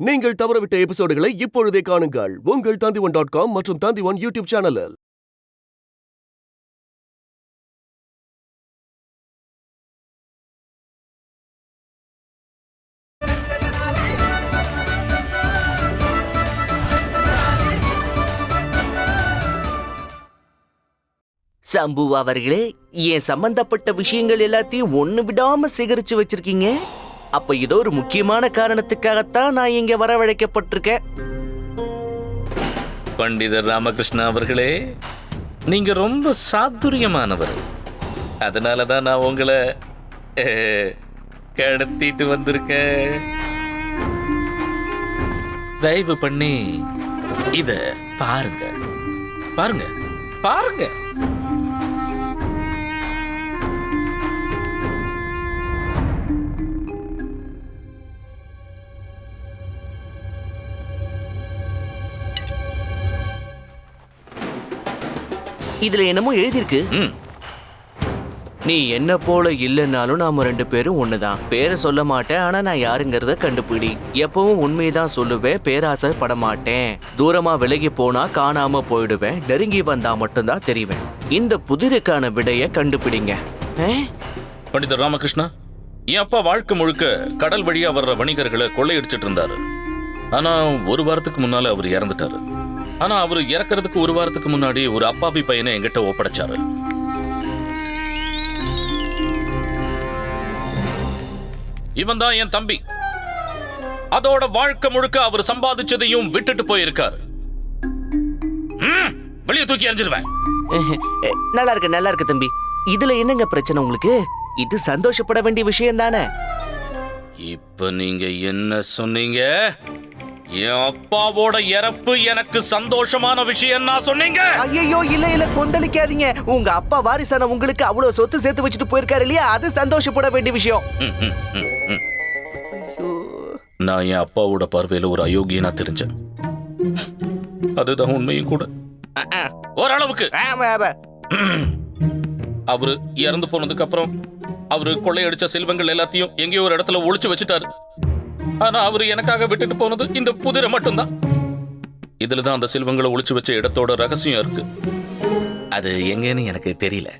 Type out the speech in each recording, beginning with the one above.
நீங்கள் தவறவிட்ட எபிசோடுகளை இப்பொழுதே காணுங்கள் உங்கள் Tandivan.com மற்றும் Tandivan யூடியூப் சேனலில். சம்பு அவர்களே, என் சம்பந்தப்பட்ட விஷயங்கள் எல்லாத்தையும் ஒண்ணு விடாம சேகரிச்சு வச்சிருக்கீங்க. அப்ப இதோ ஒரு முக்கியமான காரணத்துக்காகத்தான் நான் இங்க வரவழைக்கப்பட்டிருக்கேன். பண்டிதர் ராமகிருஷ்ணா அவர்களே, நீங்க ரொம்ப சாதுரியமானவர். அதனாலதான் நான் உங்களை கடத்திட்டு வந்திருக்கேன். தயவு பண்ணி இத பாருங்க பாருங்க பாருங்க. இதுல என்னமோ எழுதியிருக்கு. நீ என்ன போல இல்லைன்னாலும் நாம ரெண்டு பேரும் ஒண்ணுதான். பேரை சொல்ல மாட்டேன், ஆனா நான் யாருங்கிறத கண்டுபிடி. எப்பவும் உண்மைதான் சொல்லுவேன், பேராசை பட மாட்டேன். தூரமா விலகி போனா காணாம போயிடுவேன், நெருங்கி வந்தா மட்டும்தான் தெரிவேன். இந்த புதிருக்கான விடைய கண்டுபிடிங்க. பண்டிதர் ராமகிருஷ்ணா, என் அப்பா வாழ்க்கை முழுக்க கடல் வழியா வர்ற வணிகர்களை கொள்ளையடிச்சிட்டு இருந்தாரு. ஆனா ஒரு வாரத்துக்கு முன்னால அவர் இறந்துட்டாரு. ஆனா அவர் இறக்குறதுக்கு ஒரு வாரத்துக்கு முன்னாடி ஒரு அப்பாவி பையனை என்கிட்ட ஒப்படைச்சாரு. இவன் தான் என் தம்பி. அதோட வாழ்க்கை முழுக்க அவர் சம்பாதிச்சதையும் விட்டுட்டு போயிருக்காரு. வெளியே தூக்கி எறிஞ்சிருவேன். நல்லா இருக்கு தம்பி. இதுல என்னங்க பிரச்சனை உங்களுக்கு? இது சந்தோஷப்பட வேண்டிய விஷயம் தானே. இப்ப நீங்க என்ன சொன்னீங்க? என் அப்பாவோட இறப்பு எனக்கு சந்தோஷமான விஷயம் நான் சொன்னீங்க? ஐயோ இல்ல கொந்தளிக்காதீங்க. உங்க அப்பா வாரிசான உங்களுக்கு அவ்வளவு சொத்து சேர்த்து வச்சுட்டு போயிருக்காரு இல்லையா, அது சந்தோஷப்பட வேண்டிய விஷயம். நான் என் அப்பாவோட பார்வையில ஒரு அயோக்கியனா தெரிஞ்சேன். அதுதான் உண்மையும் கூட. ஓரளவுக்கு. அவரு இறந்து போனதுக்கு அப்புறம் அவரு கொள்ளையடிச்ச செல்வங்கள் எல்லாத்தையும் எங்கேயோ ஒரு இடத்துல ஒளிச்சு வச்சுட்டாரு. ஆனா அவரு எனக்காக விட்டுட்டு போனது இந்த புதிரை மட்டும்தான். இதுலதான் அந்த செல்வங்களை ஒளிச்சு வச்ச இடத்தோட ரகசியம் இருக்கு. அது எங்கன்னு எனக்கு தெரியல.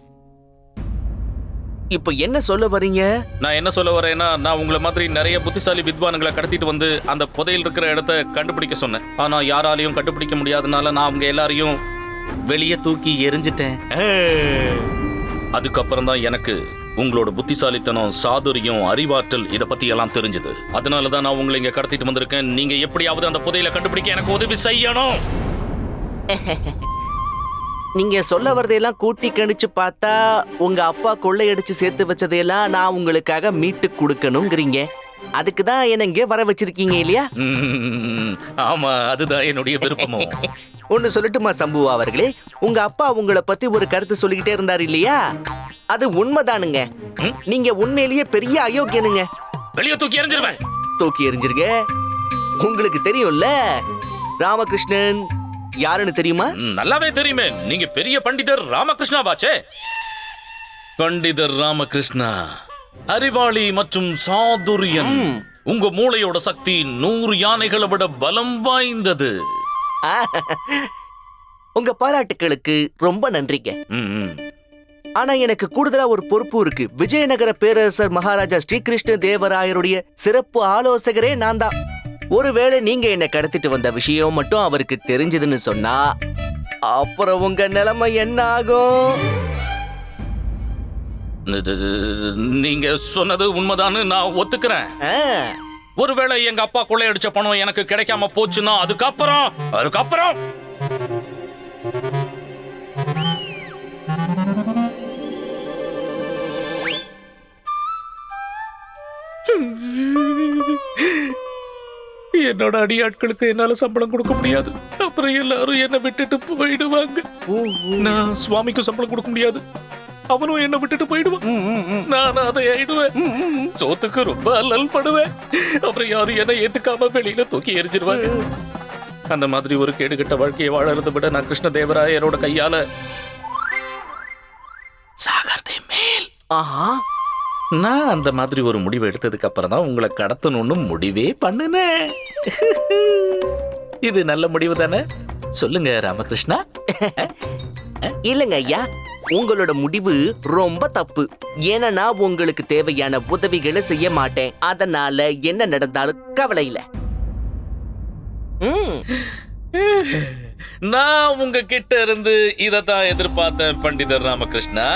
இப்ப என்ன சொல்ல வரீங்க? நான் என்ன சொல்ல வரேன்னா, நான் உங்களை மாதிரி நிறைய புத்திசாலி வித்வான்களை கடத்திட்டு வந்து அந்த புதையல் இருக்கிற இடத்த கண்டுபிடிக்க சொன்னேன். ஆனா யாராலையும் கண்டுபிடிக்க முடியாதனால நான் அவங்க எல்லாரையும் வெளியே தூக்கி எரிஞ்சிட்டேன். அதுக்கப்புறம் தான் எனக்கு உங்களோட புத்திசாலித்தனம், சாதுரியம், அறிவாற்றல் இத பத்தி எல்லாம் தெரிஞ்சது. அதனாலதான் நான் உங்களை இங்க கடத்திட்டு வந்திருக்கேன். நீங்க எப்படியாவது அந்த புதையலை கண்டுபிடிக்க எனக்கு உதவி செய்யணும். நீங்க சொல்ல வரதையெல்லாம் கூட்டி கணிச்சு பார்த்தா உங்க அப்பா கொள்ளையடிச்சு சேர்த்து வச்சதையெல்லாம் நான் உங்களுக்காக மீட்டு கொடுக்கணுங்கிறீங்க. அதுக்கு தான் என்ன இங்கே வர வச்சிருக்கீங்க இல்லையா? ஆமா, அதுதான் என்னுடைய விருப்பமும். ஒன்னு சொல்லட்டுமா சம்பு அவர்களே, உங்க அப்பா உங்களை பத்தி ஒரு கருத்து சொல்லிக்கிட்டே இருந்தாரு இல்லையா, அது உண்மைதானுங்க. நீங்க உண்மையிலேயே பெரிய அயோக்கியனுங்க. வெளியே தூக்கி எறிஞ்சிருவேன். தூக்கி எறிஞ்சிருங்க. உங்களுக்கு தெரியும்ல ராமகிருஷ்ணன் யாருன்னு தெரியுமா? நல்லாவே தெரியுமே. நீங்க பெரிய பண்டிதர் ராமகிருஷ்ணாவாச்சே. பண்டிதர் ராமகிருஷ்ணா அறிவாளி மற்றும் சாதுரியன். உங்க மூளையோட சக்தி 100 யானைகளை விட பலம் வாய்ந்தது. உங்க பாராட்டுக்களுக்கு ரொம்ப நன்றிங்க. ஆனா எனக்கு கூடுதலா ஒரு பொறுப்பு இருக்கு. விஜயநகர பேரரசர் மகாராஜா ஸ்ரீகிருஷ்ண தேவராயருடைய சிறப்பு ஆலோசகரே நான் தான். ஒருவேளை நீங்க என்ன கடத்திட்டு வந்த விஷயம் மட்டும் அவருக்கு தெரிஞ்சதுன்னு சொன்னா அப்புறம் உங்க நிலைமை என்ன ஆகும்? நீங்க சொன்னது உண்மைதான்னு நான் ஒத்துக்கிறேன். ஒருவேளை எங்க அப்பா கொள்ளையடிச்ச பணம் எனக்கு கிடைக்காம போச்சுன்னா அதுக்கப்புறம் என்னோட அடியாட்களுக்கு என்னால சம்பளம் கொடுக்க முடியாது. அப்புறம் எல்லாரும் என்ன விட்டுட்டு போயிடுவாங்க. நான் சுவாமிக்கும் சம்பளம் கொடுக்க முடியாது. அவனும் என்ன விட்டுட்டு போயிடுவான். நான் அதை ஆயிடுவேன். சோத்துக்கு ரொம்ப அல்லல் படுவேன். அப்புறம் யாரும் என்ன ஏத்துக்காம வெளியில தூக்கி எரிஞ்சிருவாங்க. அந்த மாதிரி ஒரு கேடுகட்ட வாழ்க்கையை வாழறதை விட நான் நான் அந்த மாதிரி ஒரு முடிவு எடுத்ததுக்கு அப்புறம் தான் உங்களை கடத்தணும்னு முடிவே பண்ணுனேன். இது நல்ல முடிவு தானே? சொல்லுங்க ராமகிருஷ்ணா. இல்லங்க ஐயா, உங்களோட முடிவு ரொம்ப தப்பு. ஏன்னா நான் உங்களுக்கு தேவையான உதவிகளை செய்ய மாட்டேன். அதனால என்ன நடந்தாலும் கவலை இல்ல. நான் உங்க கிட்ட இருந்து இதத்தான் எதிர்பார்த்தேன் பண்டிதர் ராமகிருஷ்ணா.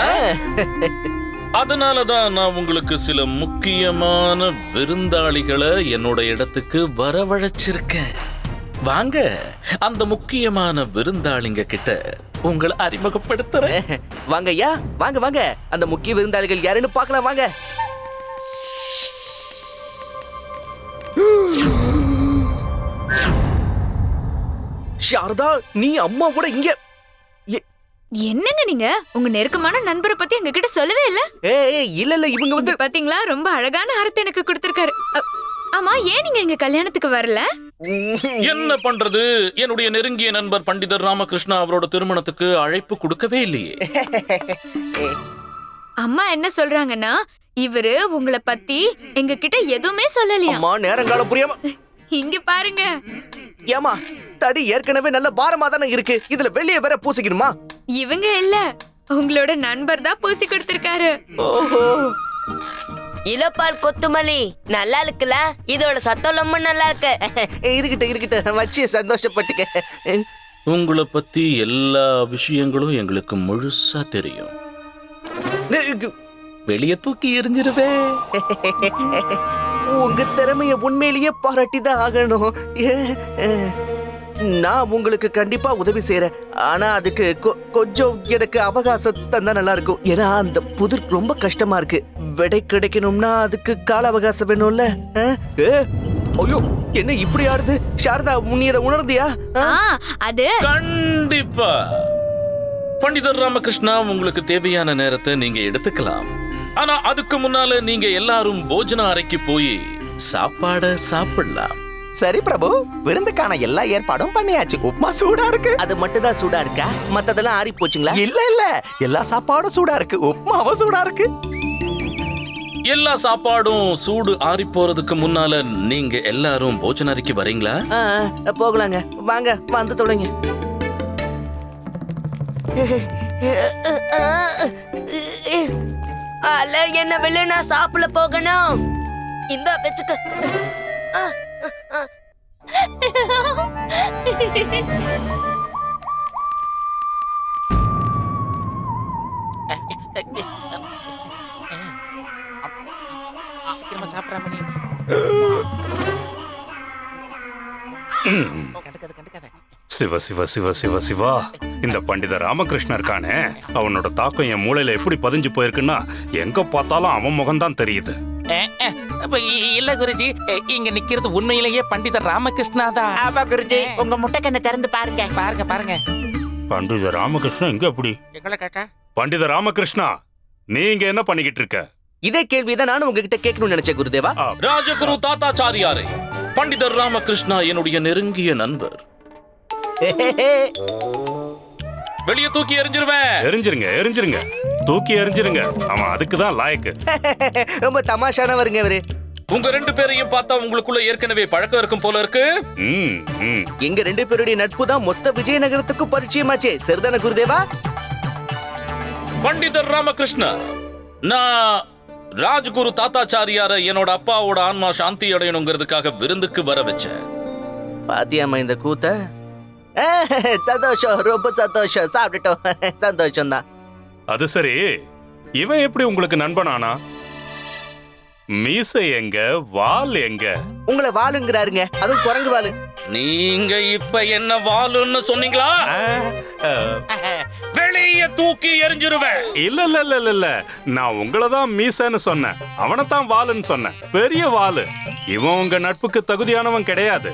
அதனாலதான் நான் உங்களுக்கு சில முக்கியமான விருந்தாளிகளை என்னோட இடத்துக்கு வரவழைச்சிருக்கேன். வாங்க, அந்த முக்கியமான விருந்தாளிங்க கிட்ட உங்களை அறிமுகப்படுத்துறேன். வாங்க ஐயா, வாங்க வாங்க. அந்த முக்கிய விருந்தாளிகள் யாருன்னு பார்க்கலாம் வாங்க. சாரதா, நீ அம்மா கூட இங்க. என்னங்க நீங்க உங்க நெருக்கமான நண்பரை பத்தி எங்ககிட்ட சொல்லவே இல்ல? ஏய் இல்ல இல்ல, இவங்க வந்து பாத்தீங்களா, ரொம்ப அழகான ஹாரத்தை எனக்கு கொடுத்திருக்காரு. ஆமா, ஏன் நீங்க எங்க கல்யாணத்துக்கு வரல? என்ன பண்றது, என்னுடைய நெருங்கிய நண்பர் பண்டிதர் ராமகிருஷ்ணா அவரோட திருமணத்துக்கு அழைப்பு கொடுக்கவே இல்லையே. அம்மா என்ன சொல்றாங்கன்னா, இவரு உங்களை பத்தி எங்க கிட்ட எதுவுமே சொல்லலையா. அம்மா நேரங்காலம் புரியாம. இங்க பாருங்க. ஏமா, தடி ஏற்கனவே நல்ல பாரமா தானே இருக்கு, இதுல வெளியே வேற பூசிக்கணுமா? இவங்க இல்ல, உங்களோட நண்பர் தான் பூசி கொடுத்திருக்காரு. ஓஹோ, இலப்பால் கொத்துமல்லி நல்லா இருக்குல்ல? இதோட சத்தம் ரொம்ப நல்லா இருக்கு. இருக்கட்டும் வச்சு சந்தோஷப்பட்டுக்க. உங்களை பத்தி எல்லா விஷயங்களும் எங்களுக்கு முழுசா தெரியும். வெளியே தூக்கி எறிஞ்சிருவே. உங்க திறமைய உண்மையிலேயே பாராட்டிதான் ஆகணும். நான் உங்களுக்கு கண்டிப்பா உதவி செய்யறேன். ஆனா அதுக்கு கொஞ்சம் எனக்கு அவகாசம் தந்தா நல்லா இருக்கும். ஏன்னா அந்த புதிர் ரொம்ப கஷ்டமா இருக்கு. விடை கிடைக்கணும்னா அதுக்கு கால அவகாசம் வேணும்ல. ஐயோ, என்ன இப்படி ஆடுது? சாரதா, நீ இதை உணர்ந்தியா? அது கண்டிப்பா பண்டிதர் ராமகிருஷ்ணா, உங்களுக்கு தேவையான நேரத்தை நீங்க எடுத்துக்கலாம். ஆனா அதுக்கு முன்னால நீங்க எல்லாரும் போஜன அறைக்கு போய் சாப்பாட சாப்பிடலாம். சரி பிரபு, விருந்துக்கான எல்லா ஏற்பாடும் பண்ணியாச்சு. உப்மா சூடா இருக்கு. அது மட்டும் தான் சூடா இருக்கா? மத்ததெல்லாம் ஆறி போச்சுங்களா? இல்ல, எல்லா சாப்பாடும் சூடா இருக்கு. உப்மாவும் சூடா இருக்கு. எல்லா சாப்பாடும் சூடு ஆறி போறதுக்கு முன்னால நீங்க எல்லாரும் போஜன அறைக்கு வரீங்களா? போகலாங்க, வாங்க வந்து தொடங்க. அல்ல, என்ன வெளியே நான் சாப்பிட போகணும். இந்த வச்சுக்க. சீக்கிரமா சாப்பிடா மணி. கண்டுக்காத. சிவ சிவ சிவ சிவ சிவா, இந்த பண்டித ராமகிருஷ்ணன் இருக்கானே, அவனோட தாக்கம் என் மூளையில எப்படி பதிஞ்சு போயிருக்குன்னா எங்க பார்த்தாலும் அவன் முகம்தான் தெரியுது. இல்ல குருஜி, இங்க நிக்கிறது உண்மையிலேயே பண்டிதர் ராமகிருஷ்ணா தான். ஆமா குருஜி, உங்க முட்டை கண்ணை திறந்து பாருங்க. பாருங்க. பண்டித ராமகிருஷ்ணன் எங்க? எப்படி எங்களை கேட்டா? பண்டித ராமகிருஷ்ணா, நீங்க என்ன பண்ணிக்கிட்டு இருக்க? இதே கேள்விதான் நானும் உங்ககிட்ட கேட்கணும்னு நினைச்சேன் குருதேவா. ராஜகுரு தாத்தாச்சாரியாரே, பண்டிதர் ராமகிருஷ்ணா என்னுடைய நெருங்கிய நண்பர். வெளியே தூக்கி எறிஞ்சிருவேன். எரிஞ்சிருங்க, தூக்கி எரிஞ்சிருங்க. அவன் அதுக்குதான் லாயக்கு. ரொம்ப தமாஷானவருங்க இவரு. உங்க ரெண்டு பேரையும் பார்த்தா உங்களுக்குள்ள ஏற்கனவே பழக்கம் இருக்கும் போல இருக்கு. எங்க ரெண்டு பேருடைய நட்பு தான் மொத்த விஜயநகரத்துக்கு பரிச்சயமாச்சே. சரிதான குருதேவா? பண்டிதர் ராமகிருஷ்ணா, நான் ராஜகுரு தாத்தாச்சாரியார என்னோட அப்பாவோட ஆன்மா சாந்தி அடையணுங்கிறதுக்காக விருந்துக்கு வர வச்சேன். பாத்தியாமா இந்த கூத்த? சந்தோஷம், ரொம்ப சந்தோஷம். சாப்பிட்டுட்டோம், சந்தோஷம் தான். அது சரி, இவன் எப்படி உங்களுக்கு நண்பனானா? மீசை எங்க, வால் எங்க? உங்களை வாளுங்கிறாருங்க, அதுவும் குரங்கு வாளு. நீங்க இப்ப என்ன வாளுன்னு சொன்னீங்களா? வெளியே தூக்கி எறிஞ்சிருவேன். இல்ல, நான் உங்களை தான் மீசைன்னு சொன்னேன். அவனைத்தான் வாளுன்னு சொன்னேன். பெரிய வாளு. இவன் உங்க நட்புக்கு தகுதியானவன் கிடையாது.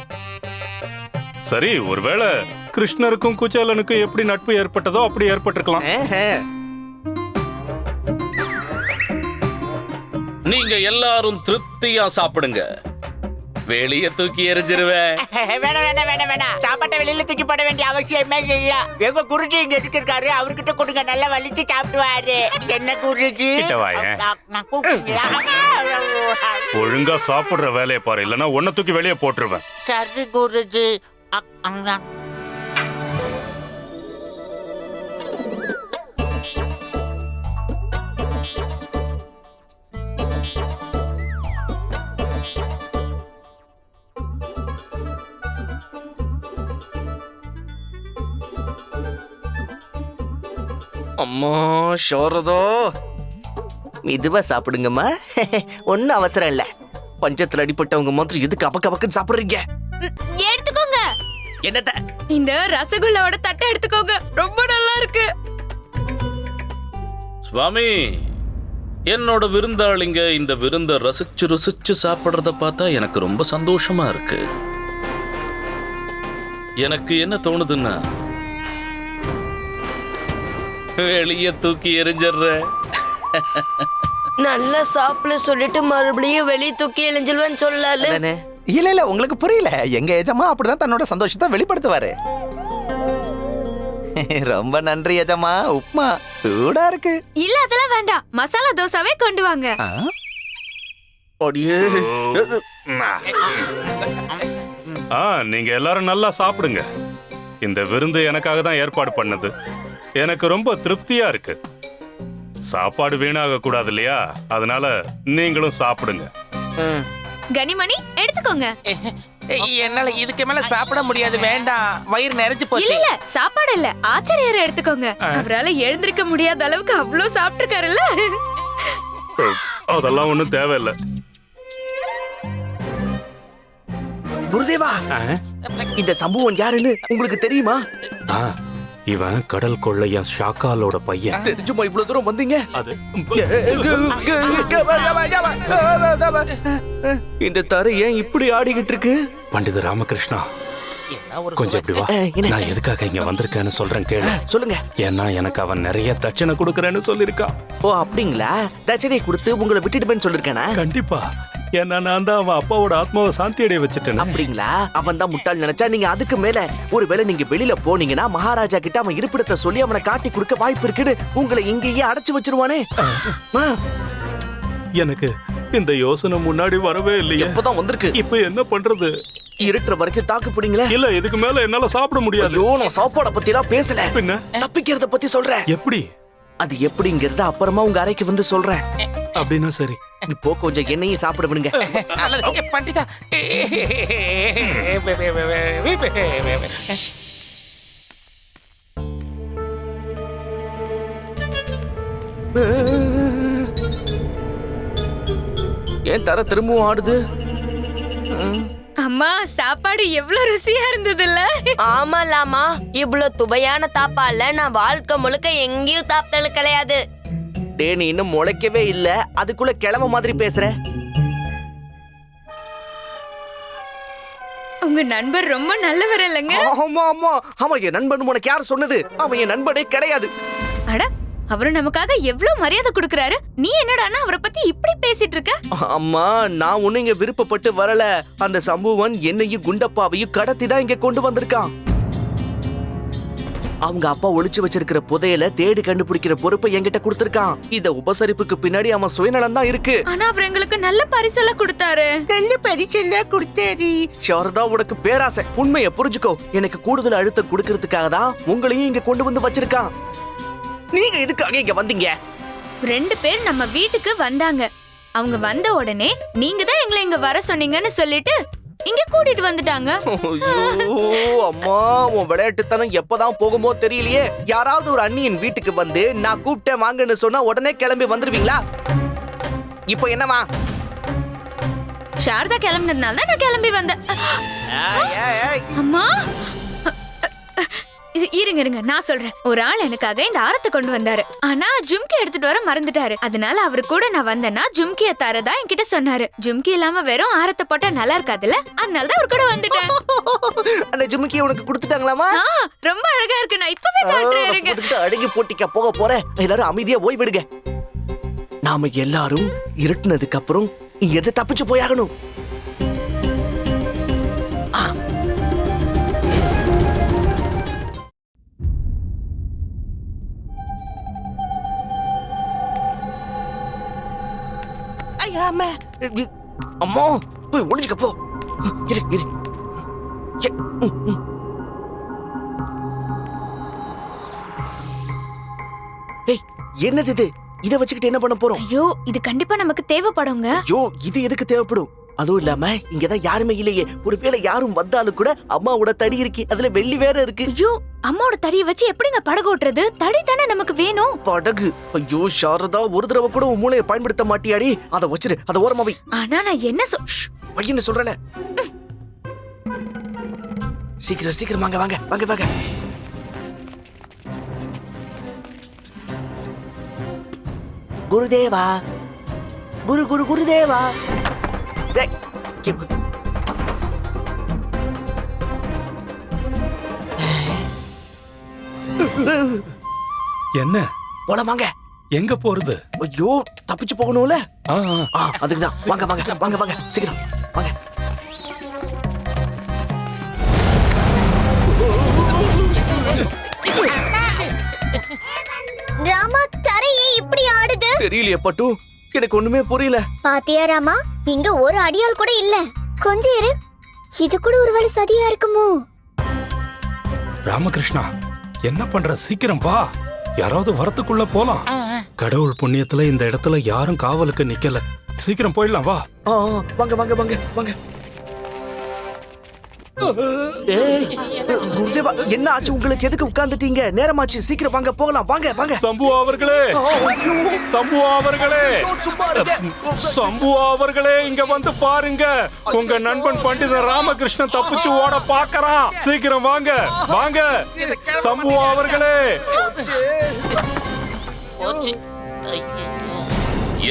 சரி, ஒருவேளை கிருஷ்ணருக்கும் குச்சேலனுக்கும் எப்படி நட்பு ஏற்பட்டதோ அப்படி ஏற்பட்டிருக்கலாம். நீங்க எல்லாரும் திருப்தியா சாப்பிடுங்க. வெளிய தூக்கி எறிஞ்சிருவேன். வேணாம் வேணாம் வேணாம் வேணாம், சாப்பாட்டை வெளியில தூக்கி போட வேண்டிய அவசியமே இல்ல. எங்க குருஜி இங்க இருக்காரு, அவர்கிட்ட கொடுங்க, நல்லா வலிச்சு சாப்பிடுவாரு. என்ன குருஜி? கிட்ட வாயேன். நான் கூப்பிட்டீங்களா? ஒழுங்கா சாப்பிடுற வேலையை பாரு, இல்லன்னா உன்னை தூக்கி வெளியே போட்டுருவேன். சரி குருஜி. அம்மா சாரதா, மெதுவா சாப்பிடுங்கம்மா. ஒன்னும் அவசரம் இல்ல. பஞ்சத்துல அடிப்பட்டவங்க மாதிரி எதுக்கு அபக்கன்னு சாப்பிடுறீங்க? எடுத்துக்கோங்க. என்னத்த? இந்த ரசகுல்லாவோட தட்டை எடுத்துக்கோங்க, ரொம்ப நல்லா இருக்கு. சுவாமி, என்னோட விருந்தாளிங்க இந்த விருந்த ரசிச்சு ருசிச்சு சாப்பிடுறத பார்த்தா எனக்கு ரொம்ப சந்தோஷமா இருக்கு. எனக்கு என்ன தோணுதுன்னா, வெளிய தூக்கி எறிஞ்சிடுறேன். நல்லா சாப்பிட சொல்லிட்டு மறுபடியும் வெளியே தூக்கி எழிஞ்சிருவேன்னு சொல்லல. அதானே? இல்ல உங்களுக்கு புரியல. எங்க எஜமா அப்படிதான் தன்னோட சந்தோஷத்தை வெளிப்படுத்துவாரு. ரொம்ப நன்றி எஜமா, உப்மா சூடா இருக்கு. இல்ல அதெல்லாம் வேண்டாம், மசாலா தோசாவே கொண்டு வாங்க. அடியே. நீங்க எல்லாரும் நல்லா சாப்பிடுங்க. இந்த விருந்து எனக்காக தான் ஏற்பாடு பண்ணது. எனக்கு ரொம்ப திருப்தியா இருக்கு. சாப்பாடு வீணாக கூடாது இல்லையா, அதனால நீங்களும் சாப்பிடுங்க. கனிமணி எடுத்துக்கோங்க. என்னால இதுக்கு மேல சாப்பிட முடியாது, வேண்டாம், வயிறு நிறைஞ்சு இல்ல போச்சு. இல்ல சாப்பாடு இல்ல, ஆச்சாரியாரை எடுத்துக்கோங்க. அவரால எழுந்திருக்க முடியாத அளவுக்கு அவ்வளவு சாப்பிட்டுருக்காருல்ல. அதெல்லாம் ஒண்ணும் தேவையில்லை. குருதேவா, இந்த சம்பவம் யாருன்னு உங்களுக்கு தெரியுமா? இவன் கடல் கொள்ளையன் ஷாக்காலோட பையன். தெரிஞ்சுமா இவ்வளவு தூரம் வந்தீங்க? அது இந்த தரை ஏன் இப்படி ஆடிக்கிட்டு இருக்கு? பண்டித ராமகிருஷ்ணா, கொஞ்சம் இப்படி வா. நான் எதுக்காக இங்க வந்திருக்கேன்னு சொல்றேன் கேளு. சொல்லுங்க. ஏன்னா எனக்கு அவன் நிறைய தட்சணை கொடுக்கறேன்னு சொல்லிருக்கான். ஓ அப்படிங்களா? தட்சணை கொடுத்து உங்களை விட்டுட்டு சொல்லிருக்கானா? கண்டிப்பா. ஏன்னா நான் தான் அவன் அப்பாவோட ஆத்மாவை சாந்தி அடைய வச்சுட்டேன். அப்படிங்களா? அவன் தான் முட்டாள் நினைச்சா நீங்க அதுக்கு மேல ஒருவேளை நீங்க வெளியில போனீங்கன்னா மகாராஜா கிட்ட அவன் இருப்பிடத்தை சொல்லி அவனை காட்டி கொடுக்க வாய்ப்பு இருக்குன்னு உங்களை இங்கேயே அடைச்சு வச்சிருவானே. எனக்கு இந்த யோசனை முன்னாடி வரவே இல்லையே. இப்பதான் வந்திருக்கு. இப்ப என்ன பண்றது? இருட்டுற வரைக்கும் தாக்கு பிடிங்களே. இல்ல, இதுக்கு மேல என்னால சாப்பிட முடியாது. ஐயோ, நான் சாப்பாட பத்தி எல்லாம் பேசல, பின்ன தப்பிக்கிறத பத்தி சொல்றேன். எப்படி? அது எப்படிங்கறத அப்புறமா உங்க அறைக்கு வந்து சொல்றேன். அப்படின்னா சரி. இப்போ கொஞ்சம் எண்ணெயும் சாப்பிட விடுங்க. பண்டிதா, ஏன் தர திரும்பவும் ஆடுது? அம்மா, சாப்பாடு எவ்வளவு ருசியா இருந்ததுல்ல? ஆமாலாமா, இவ்வளவு துவையான தாப்பால நான் வாழ்க்கை முழுக்க எங்கேயும் சாப்பிட்டது கிடையாது. டே, நீ இன்னும் முளைக்கவே இல்ல, அதுக்குள்ள கிழமை மாதிரி பேசுற. உங்க நண்பர் ரொம்ப நல்லவர் இல்லைங்க? ஆமா ஆமா ஆமா, என் நண்பன் உனக்கு யார் சொன்னது? அவன் என் நண்பனே கிடையாது. அட, அவரு நமக்காக எவ்வளவு மரியாதை கொடுக்கறாரு, நீ என்னடான்னா அவரை பத்தி இப்படி பேசிட்டு இருக்க? அம்மா, நான் ஒண்ணு இங்க விருப்பப்பட்டு வரல. அந்த சம்பவம் என்னையும் குண்டப்பாவையும் கடத்தி தான் இங்க கொண்டு வந்திருக்கான். அவங்க அப்பா ஒளிச்சு வச்சிருக்கிற புதையல தேடி கண்டுபிடிக்கிற பொறுப்பை என்கிட்ட கொடுத்திருக்கான். இத உபசரிப்புக்கு பின்னாடி அவன் சுயநலம் தான் இருக்கு. ஆனா அவர் எங்களுக்கு நல்ல பரிசெல்லாம் கொடுத்தாரு. நல்ல பரிசெல்லாம் கொடுத்தாரு. சாரதா, உனக்கு பேராசை. உண்மையை புரிஞ்சுக்கோ. எனக்கு கூடுதல் அழுத்தம் கொடுக்கறதுக்காக தான் உங்களையும் இங்க கொண்டு வந்து வச்சிருக்கான். நீங்க எதுக்காக இங்க வந்தீங்க? 2 பேர் நம்ம வீட்டுக்கு வந்தாங்க. அவங்க வந்த உடனே நீங்க தான் எங்களை இங்க வர சொன்னீங்கன்னு சொல்லிட்டு இங்க கூட்டிட்டு வந்துட்டாங்க. அம்மா, உன் விளையாட்டுத்தனம் எப்பதான் போகுமோ தெரியலையே. யாராவது ஒரு அண்ணியின் வீட்டுக்கு வந்து நான் கூப்பிட்டேன் வாங்கன்னு சொன்னா உடனே கிளம்பி வந்துருவீங்களா? இப்போ என்னமா? சாரதா கிளம்பினதுனால தான் நான் கிளம்பி வந்தேன். அம்மா, இருங்க நான் சொல்றேன். ஒரு ஆள் எனக்காக இந்த ஆரத்தை கொண்டு வந்தாரு. ஆனா ஜும்கி எடுத்துட்டு வர மறந்துட்டாரு. அதனால அவரு கூட நான் வந்தேன்னா ஜும்கிய தரதா என்கிட்ட சொன்னாரு. ஜும்கி இல்லாம வெறும் ஆரத்தை போட்டா நல்லா இருக்காதுல்ல, அதனால தான் அவர் கூட வந்துட்டேன். அந்த ஜும்கியை உனக்கு கொடுத்துட்டாங்களாமா? ரொம்ப அழகா இருக்கு, நான் இப்பவே காட்டுறேன். அடங்கி போட்டிக்க போக போறேன். எல்லாரும் அமைதியா ஓய்விடுங்க. நாம எல்லாரும் இருட்டுனதுக்கு அப்புறம் இங்க எதை தப்பிச்சு போயாகணும். அம்மா போய் ஒளிஞ்சுக்க போ. இரு இரு. ஏய், என்னது இது? இத வச்சுக்கிட்டு என்ன பண்ண போறோம்? ஐயோ இது கண்டிப்பா நமக்கு தேவைப்படுங்க. ஐயோ இது எதுக்கு தேவைப்படும்? அதுவும் இல்லாம இங்கதான் யாருமே இல்லையே. ஒருவேளை யாரும் வந்தாலும் கூட அம்மாவோட தடி இருக்கு, அதுல வெள்ளி வேற இருக்கு. ஐயோ அம்மாவோட தடியை வச்சு எப்படிங்க படகு ஓட்டுறது? தடி தானே நமக்கு வேணும். படகு? ஐயோ சாரதா, ஒரு தடவை கூட உன் மூளையை பயன்படுத்த மாட்டியாடி? அதை வச்சிரு, அதை ஓரமா வை. ஆனா நான் என்ன பையன்னு சொல்றேன். சீக்கிரம் சீக்கிரம் வாங்க வாங்க வாங்க வாங்க. குருதேவா, குரு குரு குருதேவா. என்ன போல வாங்க. எங்க போறது? ஐயோ தப்பிச்சு போகணும்ல. ஆ, அதுக்குதான். வாங்க வாங்க வாங்க வாங்க சீக்கிரம் வாங்க. ராமா தரையே இப்படி ஆடுது? தெரியலையே பட்டு, எனக்கு ஒண்ணுமே புரியல. பாத்தியா ராமா, இங்க ஒரு அடியால் கூட இல்ல. கொஞ்சம் இரு, இது கூட ஒருவேளை சதியா இருக்குமோ? ராமகிருஷ்ணா என்ன பண்ற? சீக்கிரம் வா, யாராவது வரத்துக்குள்ள போலாம். கடவுள் புண்ணியத்துல இந்த இடத்துல யாரும் காவலுக்கு நிக்கல. சீக்கிரம் போயிடலாம் வா. வாங்க வாங்க வாங்க வாங்க. ஏய் குருதேவா, என்ன ஆச்சு உங்களுக்கு? எதுக்கு உட்கார்ந்துட்டீங்க? நேரமாச்சு, சீக்கிரம் வாங்க போகலாம். வாங்க வாங்க. சம்பு அவர்களே, சம்பு அவர்களே, சம்பு அவர்களே, இங்க வந்து பாருங்க. உங்க நண்பன் பண்டிதர் ராமகிருஷ்ணன் தப்பிச்சு ஓட பாக்கறான். சீக்கிரம் வாங்க வாங்க. சம்பு அவர்களே.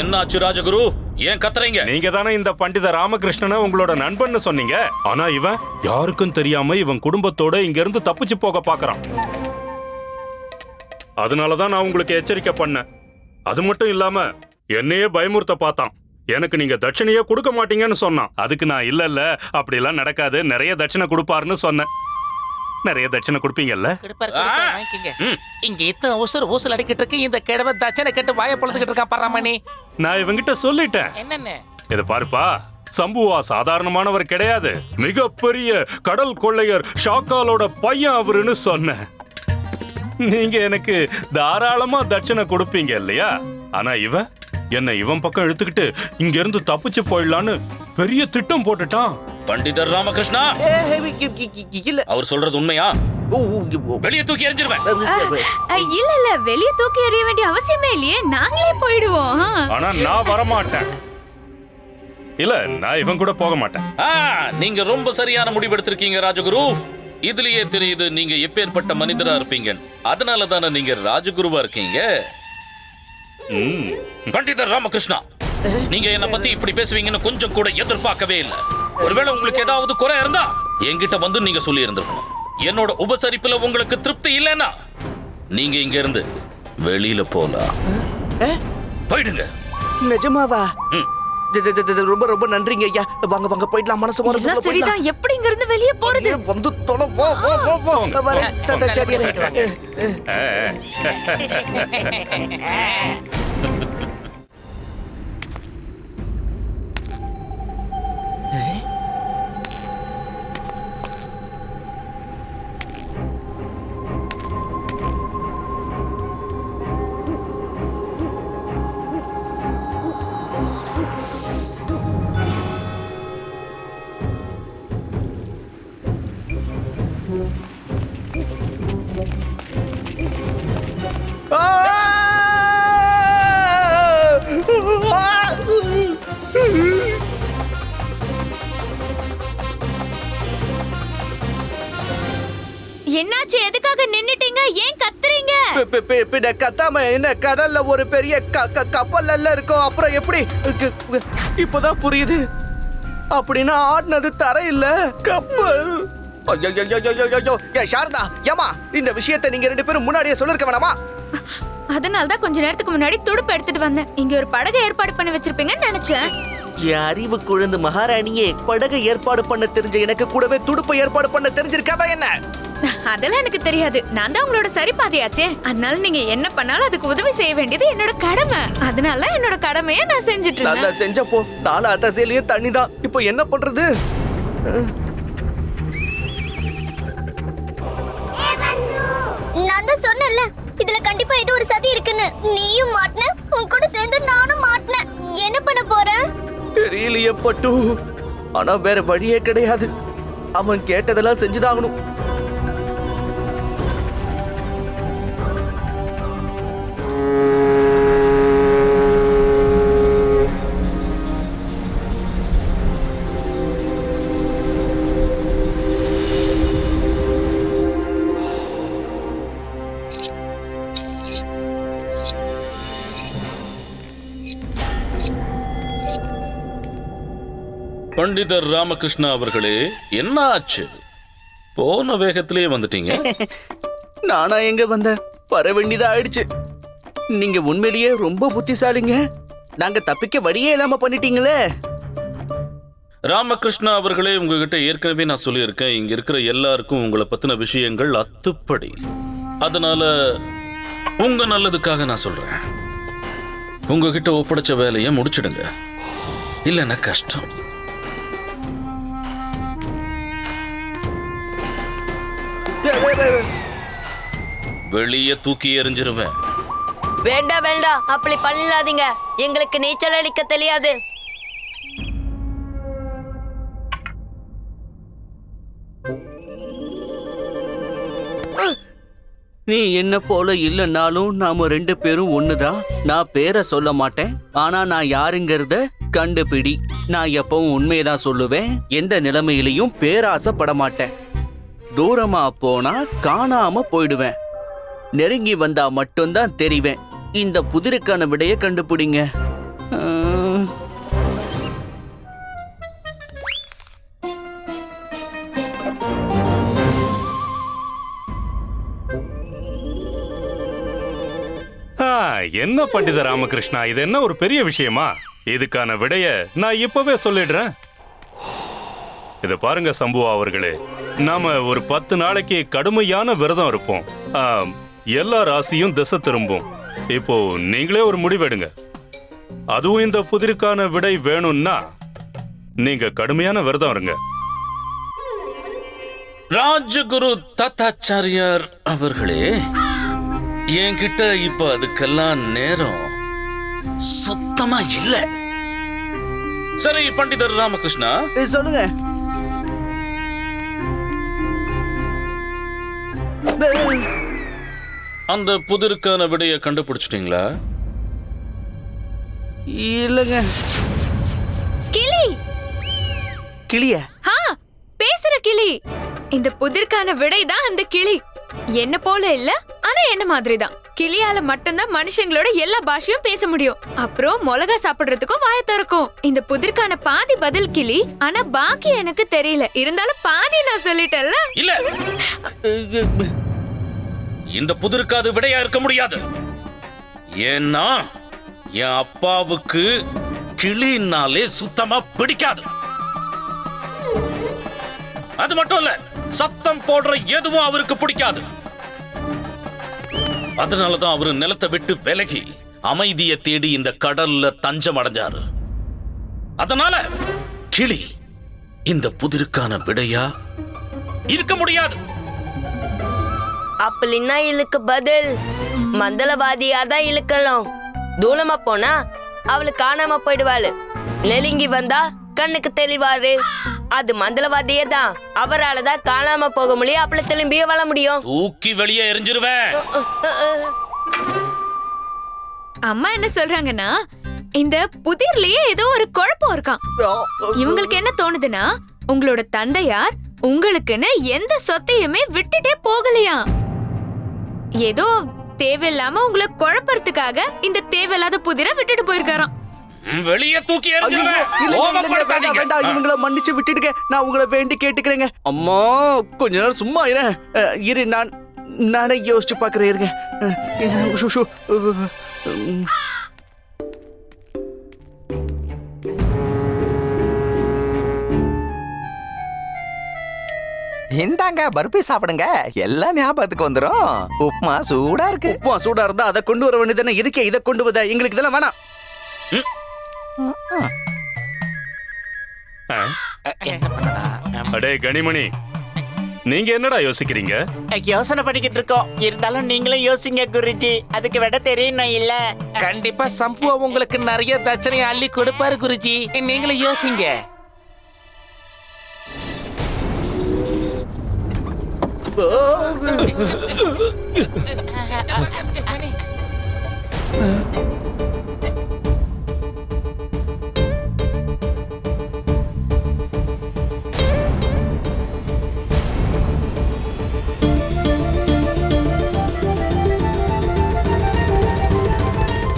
என்னாச்சு ராஜகுரு? ஏன் கத்துறீங்க? நீங்க தானே இந்த பண்டித ராமகிருஷ்ணனை உங்களோட நண்பன்னு சொன்னீங்க. ஆனா இவன் யாருக்கும் தெரியாம இவன் குடும்பத்தோட இங்க இருந்து தப்பிச்சு போக பாக்குறான். அதனாலதான் நான் உங்களுக்கு எச்சரிக்கை பண்ணேன். அது மட்டும் இல்லாம என்னையே பயமுறுத்த பார்த்தான். எனக்கு நீங்க தட்சணையே கொடுக்க மாட்டீங்கன்னு சொன்னான். அதுக்கு நான் இல்ல இல்ல அப்படி எல்லாம் நடக்காது, நிறைய தட்சணை கொடுப்பாருன்னு சொன்னேன். நிறைய தட்சணை கொடுப்பீங்கல்ல? இங்க இத்தனை ஊசல் அடிக்கிட்டு இருக்கு, இந்த கிழவ தட்சணை கட்டு வாய பொழுதுகிட்டு இருக்கான் பராமணி. நான் இவங்கிட்ட சொல்லிட்டேன். என்னன்னு? இத பாருப்பா, சம்புவா சாதாரணமானவர் கிடையாது. மிகப்பெரிய கடல் கொள்ளையர் ஷாக்காலோட பையன் அவருன்னு சொன்னேன். நீங்க எனக்கு தாராளமா தட்சணை கொடுப்பீங்க இல்லையா? ஆனா இவன் பக்கம் இழுத்துக்கிட்டு இங்க இருந்து தப்பிச்சு போயிடலான்னு பெரிய திட்டம் போட்டுட்டான். பண்டிதர் ராமகிருஷ்ணா, இல்ல அவர் சொல்றது உண்மையா? வெளியே தூக்கி எறிஞ்சிருவேன். இல்ல இல்ல வெளியே தூக்கி எறிய வேண்டிய அவசியமே இல்லையே, நாங்களே போயிடுவோம். ஆனா நான் வரமாட்டேன். இல்ல நான் இவன் கூட போக மாட்டேன். நீங்க ரொம்ப சரியான முடிவு எடுத்திருக்கீங்க ராஜகுரு. இதுலயே தெரியுது நீங்க எப்பேற்பட்ட மனிதரா இருப்பீங்க. அதனால தானே நீங்க ராஜகுருவா இருக்கீங்க. பண்டிதர் ராமகிருஷ்ணா, நீங்க என்ன பத்தி இப்படி பேசுவீங்கன்னு கொஞ்சம் கூட எதிர்பார்க்கவே இல்லை. ஒருவேளை உங்களுக்கு ஏதாவது குறை இருந்தா என்கிட்ட வந்து நீங்க சொல்லி இருந்திருக்கணும். என்னோட உபசரிப்புல உங்களுக்கு திருப்தி இல்லைன்னா நீங்க இங்க இருந்து வெளியில போலாம். போயிடுங்க. நிஜமாவா? ரொம்ப ரொம்ப நன்றிங்க ஐயா. வாங்க வாங்க போயிடலாம். மனசு மறந்து சரிதான். எப்படி இங்க இருந்து வெளியே போறது? வந்து தொலை. வா வா வா வா. வரேன். என்னாச்சு? எதுக்காக நின்னுட்டீங்க? ஏன் கத்துறீங்க? கத்தாம என்ன, கடல்ல ஒரு பெரிய கப்பல் எல்லாம் இருக்கும். அப்புறம் எப்படி? இப்பதான் புரியுது. அப்படின்னா ஆடினது தரை இல்ல, கப்பல். சாரதா, ஏமா இந்த விஷயத்தை நீங்க ரெண்டு பேரும் முன்னாடியே சொல்லிருக்க வேணாமா? அதனாலதான் கொஞ்ச நேரத்துக்கு முன்னாடி துடுப்பு எடுத்துட்டு வந்தேன். இங்க ஒரு படகு ஏற்பாடு பண்ணி வச்சிருப்பீங்கன்னு நினைச்சேன். அறிவு குழந்தை மகாராணியே, படகு ஏற்பாடு பண்ண தெரிஞ்ச எனக்கு கூடவே துடுப்பு ஏற்பாடு பண்ண தெரிஞ்சிருக்காதா என்ன? அதெல்லாம் எனக்கு தெரியாது. நான் தான் உங்களோட சரி பாதியாச்சே. அதனால நீங்க என்ன பண்ணாலும் அதுக்கு உதவி செய்ய வேண்டியது என்னோட கடமை. அதனால என்னோட கடமையை நான் செஞ்சுட்டு நல்லா இருக்கேன். செஞ்சப்போ நாலு அத்தசையிலயும் தண்ணி தான். இப்போ என்ன பண்றது? நான் தான் சொன்னேன்ல, இதுல கண்டிப்பா ஏதோ ஒரு சதி இருக்குன்னு. நீயும் மாட்டின, உன் கூட சேர்ந்து நானும் மாட்டினேன். என்ன பண்ண போற? தெரியலையே பட்டு. ஆனா வேற வழியே கிடையாது. அவன் கேட்டதெல்லாம் செஞ்சுதாகணும். பண்டிதர் ராமகிருஷ்ணா அவர்களே, என்ன ஆச்சு? போன வேகத்திலேயே வந்துட்டீங்க. நானா எங்க வந்தேன்? வர வேண்டியதா ஆயிடுச்சு. நீங்க உண்மையிலேயே ரொம்ப புத்திசாலிங்க. நாங்க தப்பிக்க வழியே இல்லாம பண்ணிட்டீங்களே. ராமகிருஷ்ணா அவர்களே, உங்ககிட்ட ஏற்கனவே நான் சொல்லியிருக்கேன், இங்க இருக்கிற எல்லாருக்கும் உங்களை பத்தின விஷயங்கள் அத்துப்படி. அதனால உங்க நல்லதுக்காக நான் சொல்றேன், உங்ககிட்ட ஒப்படைச்ச வேலையை முடிச்சிடுங்க, இல்லைன்னா கஷ்டம். வெளியே தூக்கி எறிஞ்சிருவேன். வேண்டாம் வேண்டாம், அப்படி பண்ணிடாதீங்க. எங்களுக்கு நீச்சல் அடிக்க தெரியாது. நீ என்ன போல இல்லைன்னாலும் நாம ரெண்டு பேரும் ஒண்ணுதான். நான் பேரை சொல்ல மாட்டேன், ஆனா நான் யாருங்கிறத கண்டுபிடி. நான் எப்பவும் உண்மையதான் சொல்லுவேன். எந்த நிலைமையிலையும் பேராசைப்பட மாட்டேன். தூரமா போனா காணாம போயிடுவேன். நெருங்கி வந்தா மட்டும்தான் தெரிவேன். இந்த புதிருக்கான விடைய கண்டுபிடிங்க. என்ன பண்டித ராமகிருஷ்ணா, இது என்ன ஒரு பெரிய விஷயமா? இதுக்கான விடைய நான் இப்பவே சொல்லிடுறேன். இத பாருங்க சம்புவா அவர்களே, நாம ஒரு 10 நாளைக்கு கடுமையான விரதம் இருப்போம். எல்லா ராசியும் திசை திரும்பும். இப்போ நீங்களே ஒரு முடிவெடுங்க. அதுவும் இந்த புதிருக்கான விடை வேணும்னா நீங்க கடுமையான விரதம் இருங்க. ராஜகுரு தத்தாச்சாரியார் அவர்களே, என்கிட்ட இப்ப அதுக்கெல்லாம் நேரம் சுத்தமா இல்ல. சரி பண்டிதர் ராமகிருஷ்ணா, சொல்லுங்க. அந்த புதிருக்கான விடைய கண்டுபிடிச்சிட்டீங்களா? இல்லங்க. கிளி. கிளிய? பேசுற கிளி. இந்த புதிர்க்கான விடைதான் அந்த கிளி. என்ன போல இல்ல, ஆனா என்ன மாதிரி தான். கிளியால மட்டும்தான் மனுஷங்களோட எல்லா பாஷையும் பேச முடியும். அப்புறம் மிளகா சாப்பிடுறதுக்கும் வாய திறக்கும். இந்த புதிர்க்கான பாதி பதில் கிளி, ஆனா பாக்கி எனக்கு தெரியல. இருந்தாலும் பாதி நான் சொல்லிட்டேன்ல. இல்ல, இந்த புதிருக்காது விடையா இருக்க முடியாது. ஏன்னா என் அப்பாவுக்கு கிளினாலே சுத்தமா பிடிக்காது. அது மட்டும் இல்ல, சத்தம் போடுற எதுவும் அவருக்கு பிடிக்காது. அதனாலதான் அவரு நிலத்தை விட்டு விலகி அமைதியை தேடி இந்த கடல்ல தஞ்சம் அடைஞ்சாரு. அதனால கிளி இந்த புதிருக்கான விடையா இருக்க முடியாது. அப்படின்னா இழுக்கு பதில் மந்தளவாதியா தான் இழுக்கலாம். தூரமா போனா அவளு காணாம போயிடுவாளு. நெருங்கி வந்தா கண்ணுக்கு தெளிவாரு. அது மந்தளவாதியே தான். அவராலதான் காணாம போக முடியும். அப்படி திரும்பியே வாழ முடியும். தூக்கி வெளியே எரிஞ்சிருவேன். அம்மா என்ன சொல்றாங்கன்னா, இந்த புதிர்லயே ஏதோ ஒரு குழப்பம் இருக்கான். இவங்களுக்கு என்ன தோணுதுன்னா, உங்களோட தந்தையார் உங்களுக்குன்னு எந்த சொத்தையுமே விட்டுட்டே போகலையா. ஏதோ தேவையில்லாம உங்களை குழப்பறதுக்காக இந்த தேவையில்லாத புதிரை விட்டுட்டு போயிருக்காராம். வெளியே தூக்கி எறிஞ்சிருவேன். இவங்களை மன்னிச்சு விட்டுடுங்க. நான் உங்களை வேண்டி கேட்டுக்கிறேங்க. அம்மா கொஞ்ச நேரம் சும்மா இரு. நானே யோசிச்சு பாக்குறேன். இருங்க. இந்தாங்க பருப்பி சாப்பிடுங்க எல்லாம் ஞாபகத்துக்கு வந்துரும். உப்புமா சூடா இருக்கு. உப்புமா சூடா இருந்தா அதை கொண்டு வர வேண்டியதானே. இதுக்கே இதை கொண்டு வந்த? எங்களுக்கு இதெல்லாம் வேணாம். என்ன பண்ணடா? அடே கனிமணி, நீங்க என்னடா யோசிக்கிறீங்க? யோசனை பண்ணிக்கிட்டு இருக்கோம். இருந்தாலும் நீங்களும் யோசிங்க குருஜி. அதுக்கு விட தெரியணும் இல்ல? கண்டிப்பா சம்புவா உங்களுக்கு நிறைய தட்சணையை அள்ளி கொடுப்பாரு குருஜி. நீங்களும் யோசிங்க.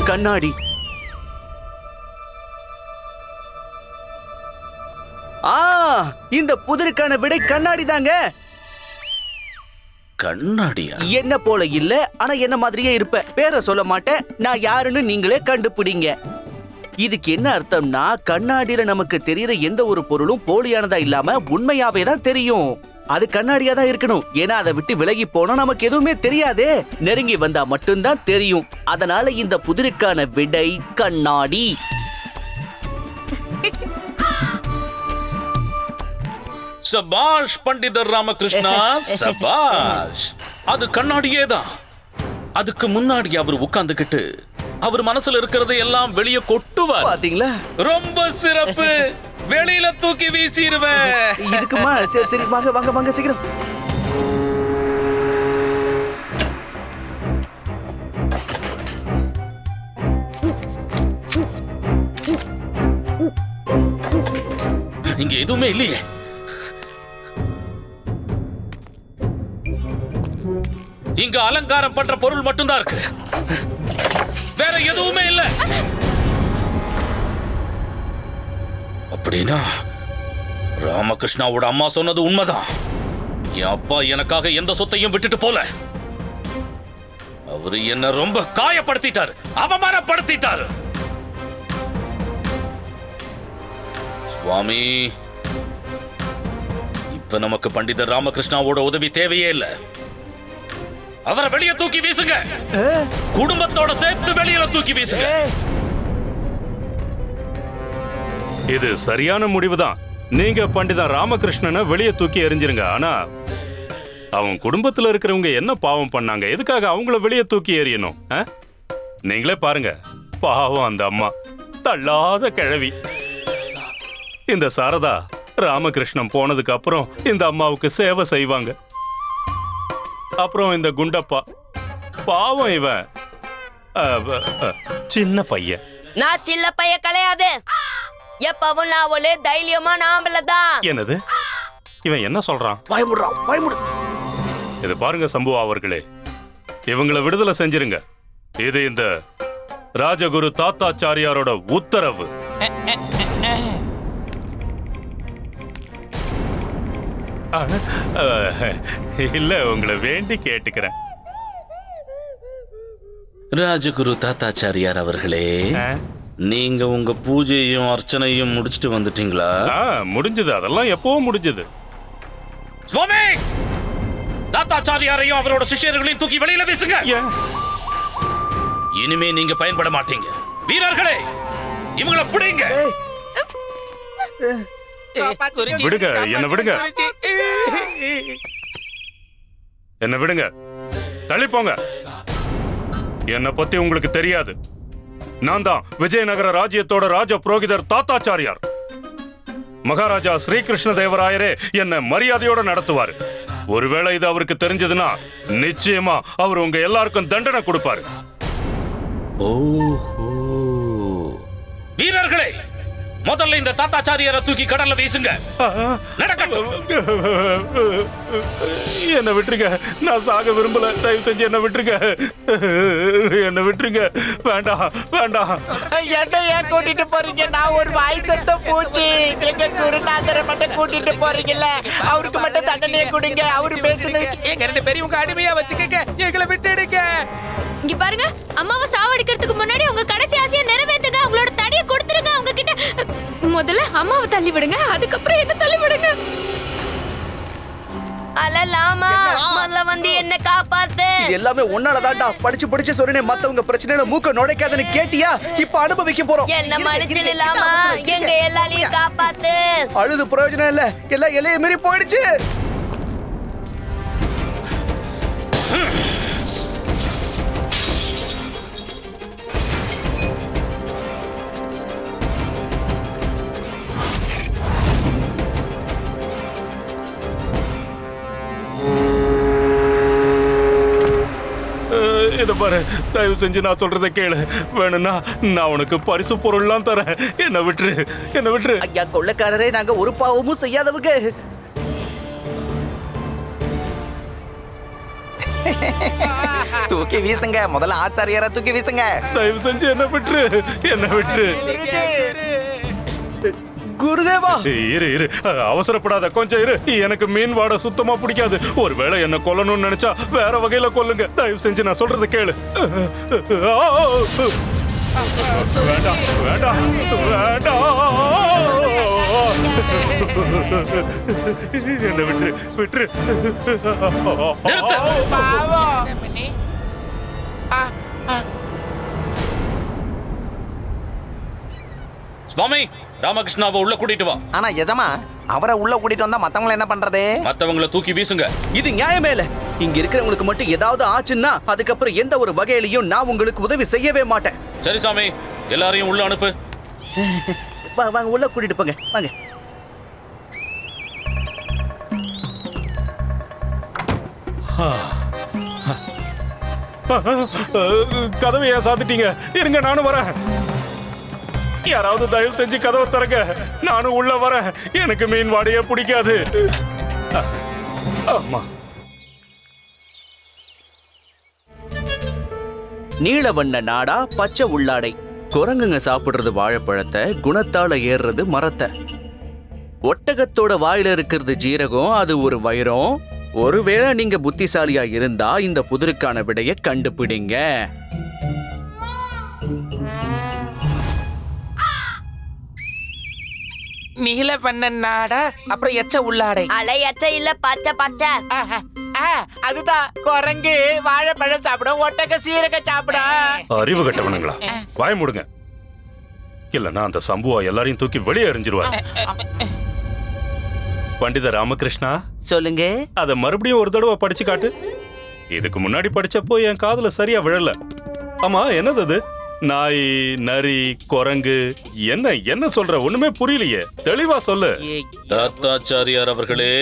கண்ணாடி. இந்த புதிருக்கான விடை கண்ணாடி தாங்க. கண்ணாடியா? என்ன போல இல்ல, ஆனா என்ன மாதிரியே இருப்ப. பேரை சொல்ல மாட்டேன், நான் யாருன்னு நீங்களே கண்டுபிடிங்க. இதுக்கு என்ன அர்த்தம்னா, கண்ணாடியில நமக்கு தெரியற எந்த ஒரு பொருளும் போலியானதா இல்லாம உண்மையாவே தான் தெரியும். அது கண்ணாடியா தான் இருக்கணும். ஏன்னா அதை விட்டு விலகி போனா நமக்கு எதுவுமே தெரியாதே. நெருங்கி வந்தா மட்டும்தான் தெரியும். அதனால இந்த புதிருக்கான விடை கண்ணாடி. சபாஷ் பண்டிதர் ராமகிருஷ்ணா, சபாஷ். அது கண்ணாடியே தான். அதுக்கு முன்னாடி அவர் உட்கார்ந்துகிட்டு அவர் மனசுல இருக்கிறதை எல்லாம் வெளியே கொட்டுவார். பாத்தீங்களா? ரொம்ப சிறப்பு. வெளியில தூக்கி வீசிடுவேன். இதுக்குமா? சரி சரி, வாங்க வாங்க வாங்க சீக்கிரம். இங்க எதுவுமே இல்லையே. இங்க அலங்காரம் பண்ற பொருள் மட்டும்தான் இருக்கு. வேற எதுவுமே இல்ல. அப்படின்னா ராமகிருஷ்ணாவோட அம்மா சொன்னது உண்மைதான். என் அப்பா எனக்காக எந்த சொத்தையும் விட்டுட்டு போல. அவரு என்ன ரொம்ப காயப்படுத்திட்டாரு, அவமானப்படுத்திட்டாரு. சுவாமி, இப்ப நமக்கு பண்டிதர் ராமகிருஷ்ணாவோட உதவி தேவையே இல்ல. அவரை வெளியே தூக்கி வீசுங்க. குடும்பத்தோட சேர்த்து வெளியில தூக்கி வீசுங்க. இது சரியான முடிவுதான். நீங்க பண்டிதர் ராமகிருஷ்ணனை வெளியே தூக்கி எறிஞ்சிருங்க. ஆனா அவன் குடும்பத்துல இருக்கிறவங்க என்ன பாவம் பண்ணாங்க? எதுக்காக அவங்கள வெளியே தூக்கி எறியணும்? நீங்களே பாருங்க. பாவம் அந்த அம்மா, தள்ளாத கிழவி. இந்த சாரதா ராமகிருஷ்ணன் போனதுக்கு அப்புறம் இந்த அம்மாவுக்கு சேவை செய்வாங்க. அப்புறம் இந்த குண்டப்பா, பாவம் இவன் சின்ன பையன். நான் சின்ன பையன் கிடையாது. எப்பவும் நான் ஒரு தைரியமான ஆம்பளை தான். என்னது? இவன் என்ன சொல்றான்? பயமுடுறான், பயமுடு. இது பாருங்க சம்புவா அவர்களே, இவங்களை விடுதலை செஞ்சிருங்க. இது இந்த ராஜகுரு தாத்தாச்சாரியாரோட உத்தரவு. இல்ல, உங்களை வேண்டி கேட்டுக்கிறேன். ராஜகுரு தாத்தாச்சாரியார் அவர்களே, நீங்க உங்க பூஜையும் அர்ச்சனையும் முடிச்சிட்டு வந்துட்டீங்களா? முடிஞ்சது. அதெல்லாம் எப்பவோ முடிஞ்சது. சுவாமி, தாத்தாச்சாரியாரையும் அவரோட சிஷ்யர்களையும் தூக்கி வெளியில வீசுங்க. இனிமே நீங்க பயன்பட மாட்டீங்க. வீரர்களே, இவங்களை பிடிங்க. விடுங்க, என்ன விடுங்க, என்ன விடுங்க, தள்ளி போங்க. என்னை பத்தி உங்களுக்கு தெரியாது. நான் தான் விஜயநகர ராஜ்யத்தோட ராஜ புரோகிதர் தாத்தாச்சாரியார். மகாராஜா ஸ்ரீகிருஷ்ண தேவராயரே என்ன மரியாதையோட நடத்துவாரு. ஒருவேளை இது அவருக்கு தெரிஞ்சதுன்னா நிச்சயமா அவர் உங்க எல்லாருக்கும் தண்டனை கொடுப்பாரு. ஓஹோ, வீரர்களே, முதல்ல இந்த தாத்தாச்சாரியாரை தூக்கி கடல்ல வீசுங்க. நடக்கட்டும். என்ன விட்டுருங்க, நான் சாக விரும்பல. தயவு செஞ்சு என்ன விட்டுருங்க, என்ன விட்டுருங்க. வேண்டாம் வேண்டாம். என்ன ஏன் கூட்டிட்டு போறீங்க? நான் ஒரு வாய் சத்த பூச்சி. எங்க குருநாதரை மட்டும் கூட்டிட்டு போறீங்கல்ல, அவருக்கு மட்டும் தண்டனையை கொடுங்க. அவரு பேசுனது எங்க ரெண்டு பேரும் உங்க அடிமையா வச்சுக்கங்க. எங்களை விட்டுடுங்க. இங்க பாருங்க, அம்மாவை சாவடிக்கிறதுக்கு முன்னாடி உங்க கடைசி ஆசையை நிறைவேத்துங்க. உங்களோட தடியை கொடுத்துருங்க அவங்க கிட்ட. முதல்ல அம்மாவை தள்ளி விடுங்க, அதுக்கப்புறம் என்ன தள்ளி விடுங்க. அலலாமா முதல்ல வந்து என்ன காப்பாத்து. இது எல்லாமே உன்னாலதான்டா. படிச்சு சொல்றேன் மத்தவங்க பிரச்சனையில மூக்க நுழைக்காதன்னு கேட்டியா? இப்ப அனுபவிக்க போறோம். என்ன மன்னிச்சிடலாமா, எங்க எல்லாரையும் காப்பாத்து. அழுது பிரயோஜனம் இல்ல, எல்லாம் எல்லையை மீறி போயிடுச்சு. இத பாரு, தயவு செஞ்சு நான் சொல்றத கேளு. வேணும்னா நான் உனக்கு பரிசு பொருள்லாம் தரேன். என்ன விட்டுரு. ஐயா கொள்ளக்காரரே, நாங்க ஒரு பாவமும் செய்யாதவங்க. தூக்கி வீசுங்க, முதல்ல ஆச்சாரியரை தூக்கி வீசுங்க. தயவு செஞ்சு என்ன விட்டுரு. குருதேவா, இரு, அவசரப்படாத, கொஞ்சம் இரு. எனக்கு மீன் வாடை சுத்தமா பிடிக்காது. ஒருவேளை என்ன கொல்லணும்னு நினைச்சா வேற வகையில கொல்லுங்க. தயவு செஞ்சு நான் சொல்றத கேளு. வேண்டாம். என்ன விட்டுரு. சுவாமி, ராமகிருஷ்ணாவை உள்ள கூட்டிட்டு வா. ஆனா எஜமா, அவரை உள்ள கூட்டிட்டு வந்தா மத்தவங்களை என்ன பண்றது? மத்தவங்கள தூக்கி வீசுங்க. இது நியாயமே இல்ல. இங்க இருக்கிறவங்களுக்கு மட்டும் ஏதாவது ஆச்சுன்னா அதுக்கப்புறம் எந்த ஒரு வகையிலையும் நான் உங்களுக்கு உதவி செய்யவே மாட்டேன். சரி சாமி, எல்லாரையும் உள்ள அனுப்பு. வாங்க, உள்ள கூட்டிட்டு போங்க, வாங்க. கதவை ஏன் சாத்திட்டீங்க? இருங்க, நானும் வரேன். யாராவது தயவு செஞ்சு கதவை திறங்க, நானும் உள்ள வரேன். எனக்கு மீன் வாடையே பிடிக்காது. ஆமா. நீலவண்ண நாடா, பச்சை உள்ளாடை. குரங்குங்க சாப்பிடுறது வாழைப்பழத்தை, குணத்தால ஏறுறது மரத்தை. ஒட்டகத்தோட வாயில இருக்கிறது ஜீரகம், அது ஒரு வைரம். ஒருவேளை நீங்க புத்திசாலியா இருந்தா இந்த புதிருக்கான விடைய கண்டுபிடிங்க. நீல பண்ண நாடா, அப்புறம் எச்ச உள்ளாடை. அலை எச்ச இல்ல, பச்சை. அதுதான் குரங்கு வாழைப்பழம் சாப்பிடும், ஒட்டக சீரக சாப்பிடும். அறிவு கட்டவனுங்களா, வாய மூடுங்க. இல்லன்னா அந்த சம்புவா எல்லாரையும் தூக்கி வெளியே எறிஞ்சிருவார். பண்டித ராமகிருஷ்ணா, சொல்லுங்க. அத மறுபடியும் ஒரு தடவை படிச்சு காட்டு. இதுக்கு முன்னாடி படிச்சப்போ என் காதுல சரியா விழல. ஆமா, என்னது அது? நாய், நரி, குரங்கு, என்ன சொல்ற? ஒண்ணுமே புரியலையே, தெளிவா சொல்லு. தாத்தாச்சாரியார் அவர்களே,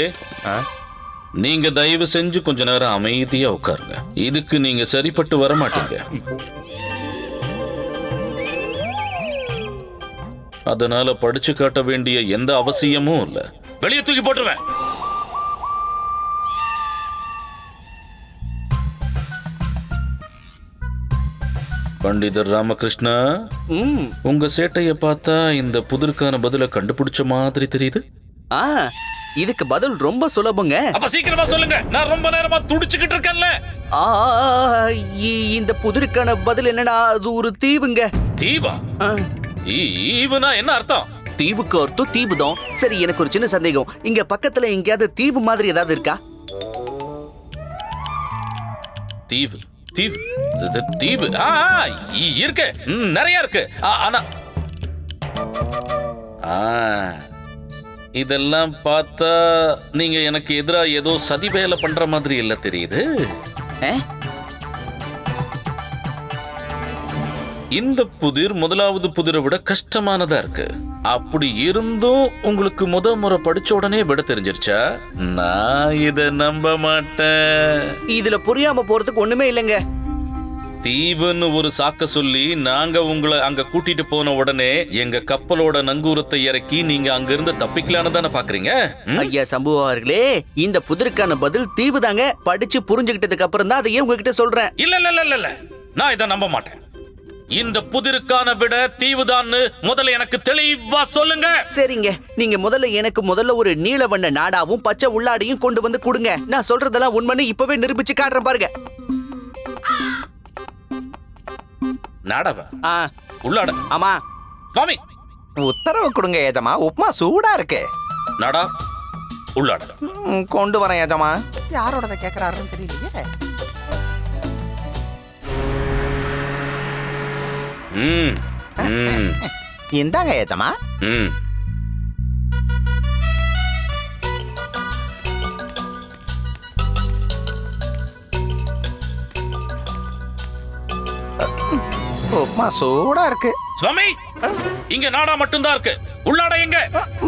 நீங்க தயவு செஞ்சு கொஞ்ச நேரம் அமைதியா உட்காருங்க. இதுக்கு நீங்க சரிப்பட்டு வர மாட்டீங்க. அதனால படிச்சு காட்ட வேண்டிய எந்த அவசியமும் இல்ல. வெளியே தூக்கி போட்டுருவேன். பண்டிதர் ராமகிருஷ்ணா, உங்க சேட்டைய பார்த்தா இந்த புதிருக்கான பதில கண்டுபிடிச்ச மாதிரி தெரியுது. இதுக்கு பதில் ரொம்ப சுலபங்க. அப்ப சீக்கிரமா சொல்லுங்க, நான் ரொம்ப நேரமா துடிச்சுக்கிட்டு இருக்கேன்ல. இந்த புதிருக்கான பதில் என்னன்னா, அது ஒரு தீவுங்க. தீவா? ஈவுனா என்ன அர்த்தம்? தீவுக்கு அர்த்தம் தீவுதான். சரி, எனக்கு ஒரு சின்ன சந்தேகம். இங்க பக்கத்துல எங்கேயாவது தீவு மாதிரி ஏதாவது இருக்கா? தீவு தீவு தீவு இருக்கு, நிறைய இருக்கு. ஆனா இதெல்லாம் பார்த்தா நீங்க எனக்கு எதிரா ஏதோ சதி வேலை பண்ற மாதிரி இல்ல தெரியுது. இந்த புதிர் முதலாவது புதிரை விட கஷ்டமானதா இருக்கு. அப்படி இருந்தும் உங்களுக்கு முறை படிச்ச உடனே விட தெரிஞ்சிருச்சா? நான் இத நம்ப மாட்டேன். இதுல புரியாம போறதுக்கு ஒண்ணுமே இல்லைங்க. தீவுன்னு ஒரு சாக்க சொல்லி நாங்க உங்களை அங்க கூட்டிட்டு போன உடனே எங்க கப்பலோட நங்கூரத்தை இறக்கி நீங்க அங்க இருந்து தப்பிக்கலான்னு தானே பாக்குறீங்க? ஐயா சம்புவார்களே, இந்த புதிருக்கான பதில் தீவு தாங்க. படிச்சு புரிஞ்சுக்கிட்டதுக்கு அப்புறம் தான் அதையே உங்ககிட்ட சொல்றேன். இல்ல, நான் இதை நம்ப மாட்டேன். இந்த புதிருக்கான விட தீவுதான்னு முதல்ல எனக்கு தெளிவா சொல்லுங்க. சரிங்க, நீங்க முதல்ல ஒரு நீலவண்ண நாடாவும் பச்சை உள்ளாடையும் கொண்டு வந்து கொடுங்க. நான் சொல்றதெல்லாம் உண்மைன்னு இப்பவே நிரூபிச்சு காட்டுறேன் பாருங்க. நாடாவா? உள்ளாட? ஆமா. சுவாமி, உத்தரவு கொடுங்க எஜமா, உப்புமா சூடா இருக்கு. நாடா, உள்ளாட. கொண்டு வரேன் ஏஜமா. யாரோடத கேக்குறாருன்னு தெரியலையே. ம் ம் இந்தாங்க ஏஜமா. ம் உப்மா சூடா இருக்கு. சுவாமி, இங்க நாடா மட்டும்தான் இருக்கு. உள்ளாட எங்க?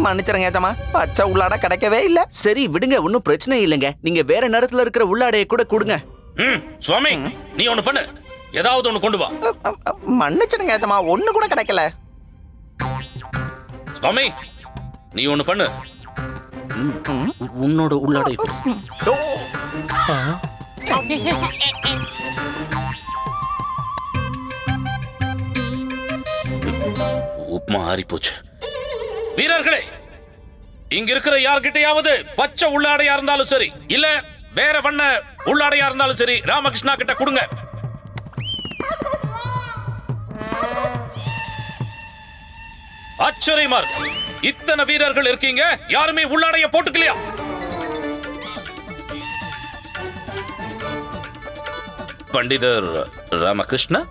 மன்னிச்சிருங்க ஏஜமா, பச்சை உள்ளாட கிடைக்கவே இல்ல. சரி விடுங்க, ஒன்னும் பிரச்சனை இல்லைங்க. நீங்க வேற நேரத்துல இருக்கிற உள்ளாடையை கூட கொடுங்க. சுவாமி, நீ ஒண்ணு பண்ணு, ஏதாவது ஒண்ணு கொண்டு வா. மன்னிச்சிடுங்க ஏஜமா, ஒண்ணு கூட கிடைக்கல. சுவாமி, நீ ஒண்ணு பண்ணு, உன்னோட உள்ளாடை கொடு. உப்மா ஆறி போச்சு. வீரர்களே, இங்க இருக்கிற யார்கிட்டயாவது பச்சை உள்ளாடையா இருந்தாலும் சரி, இல்ல வேற வண்ண உள்ளாடையா இருந்தாலும் சரி, ராமகிருஷ்ணா கிட்ட கொடுங்க. ஆச்சரியமா இருக்கு, இத்தனை வீரர்கள் இருக்கீங்க, யாருமே உள்ளாடைய போட்டுக்கலையா? பண்டிதர் ராமகிருஷ்ணா.